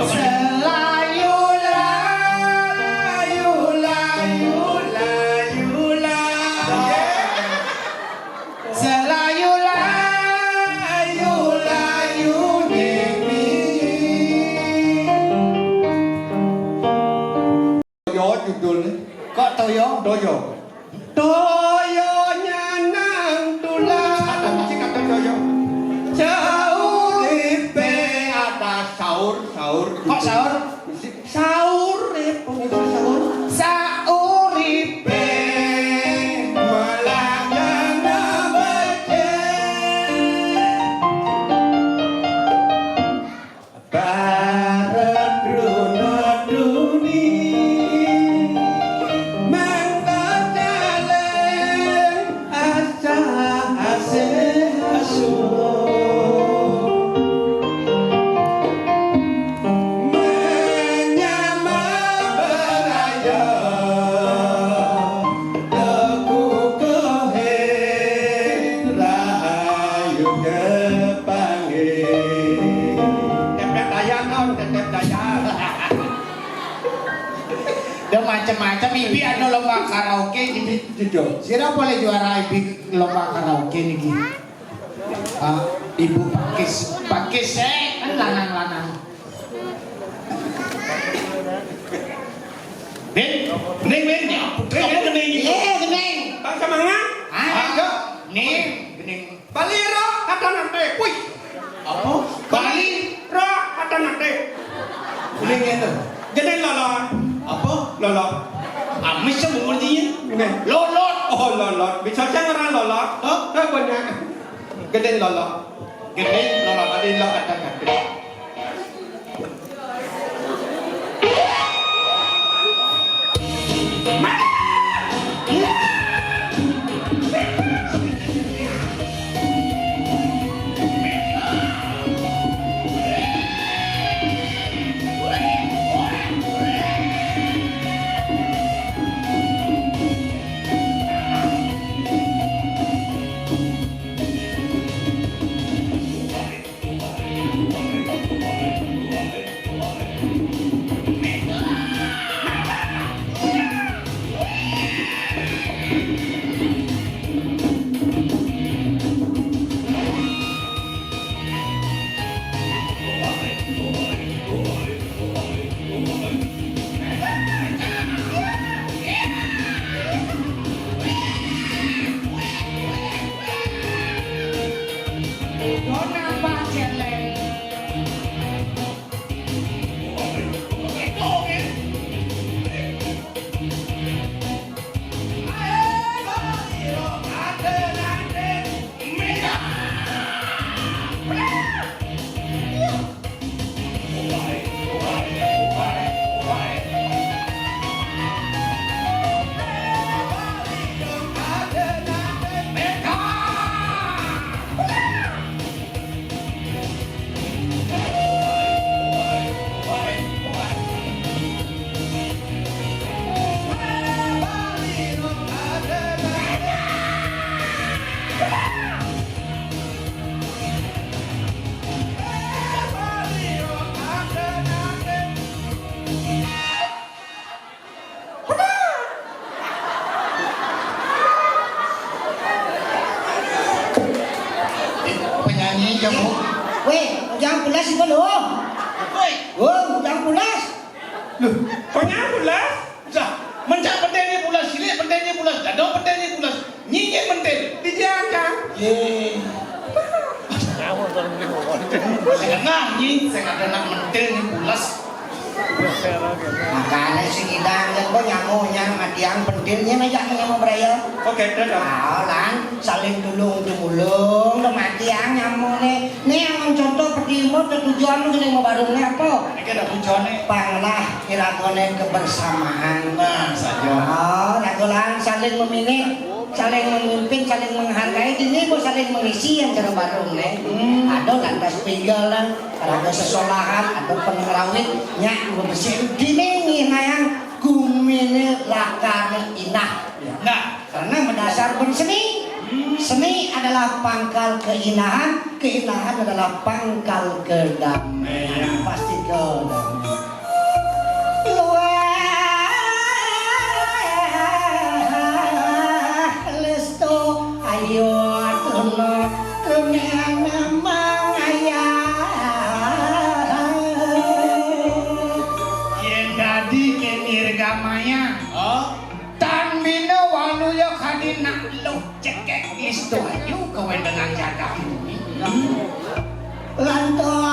Selayu layu layu layu layu. Selayu layu layu nemi. Toyo judulnya. Kok toyo? Toyo. Toyonya nang tulang. Mesti kata toyo. Sahur ipe ada sahur. Kok sahur? Sahur ipe sahur. Sauripe Malangnya nabece. Barat runut duni. Mengkocaleng asa asih asuh. Menyama beraya teku kehe rahayu kepange. Tetep daya non, tetep daya. Ada macam-macam ibi ada lomba karaoke jadi Jujur. Sira boleh juara ibi lomba karaoke nih ibu pakis kan lanang-lanang. Ben ya. Kamu kening. Gening. Bang semangat. Ayo, nih, gening. Baliro kata nanti. Wih. Apa? Bali, Ro kata nanti. Kening itu. Gede lolo. Apa? Lolo. Amis sama murtinya. Nih. lolot. Oh lolo. Bisa cengeran lolo. Oh, banyak. Gede lolo. Gening, lolot. Tadi lo kata nanti. Weh, jangan pulas sih lo. Woi, Oh, jangan pulas. Loh, kok nyambut lah? dah. Mencak pendenya pulas, silik pendenya pulas, dadau pendenya pulas, nyinyir mentel. Di jangkang. Ye. Kamu terus beli pokok. Saya nganyi, saya kata nak mentel ni pulas. Makanya si Idang kan kok nyamunya mati yang pentilnya aja yang mau beraya. Oke, dadah. Lan saling tulung tumulung, lo mati yang nyamune. Nih yang contoh pertimo tujuan lu mau barungnya apa? Ini ada tujuannya. Panglah kirakone kebersamaan. Nah, saja. Oh, lagulan saling memilih, saling memimpin, saling menghargai. Ini kok saling mengisi yang cara barung nih. Ada lantas pinggalan, ada sesolahan, ada pengerawit, nyak bersih. Dini nayang kumine lakar inah. Nah, Karena mendasar berseni. Seni adalah pangkal keinahan, keinahan adalah pangkal kedamaian. Pasti kedamaian. Luah lesto ayo atono kenyang namang ayah. Yen dadi kenir gamaya. oh, Tan bina walu yo kadina lo cekek isto ayu kewendengan jaga bumi. Lantaran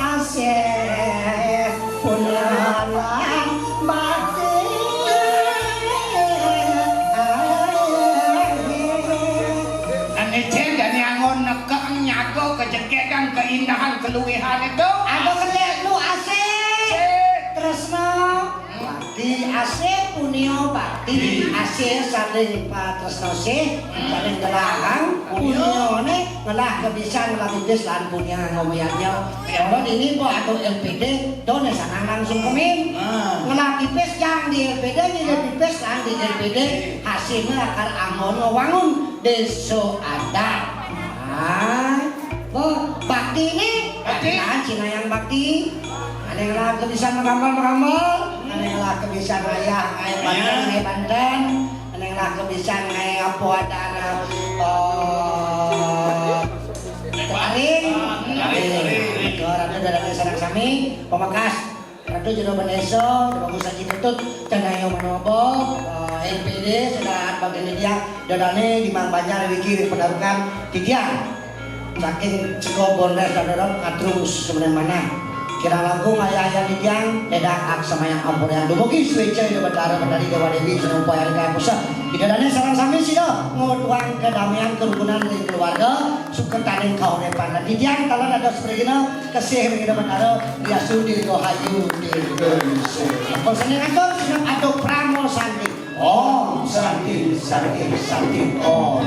asih punalan mati. Ane ceng dan angon nekek nyago kejekek keindahan keluwihan itu. Ada kelek lu asih tresno bakti asih punio bakti asih saling patresno sih saling gelahang punio ne ngelah kebisan ngelabidis lan punya ngomiannya kalau ini kok atau LPD done sanang langsung kemin ngelah pipes yang di LPD jadi pipes lan di LPD hasilnya akar angon wangun deso ada bakti ini nah Cina yang bakti ada yang lah kebisan meramal ada yang lah kebisan ayah Banten ada yang lah kebisan apa ada Taring Ratu dari Sarang Sami Pemakas Ratu Jodoh Beneso Bagus Haji Tutut Canayo Manobo LPD sudah bagian dia dadane di Mang Banjar Wiki Pedarukan Tidian saking Ceko Bondes dan Katrus sebenarnya mana kira lagu ayah-ayah di tiang dedak ak sama yang ampun yang dumugi swece di betara betari Dewa Dewi senang upaya kaya pusat tidak ada sarang sami sih doh ngutuang kedamaian kerukunan di keluarga suka taning kau depan di tiang kalau ada seperti itu kesih di betara dia sudi go hayu di apa seni kantor senang aduk pramo santi oh santi santi santi oh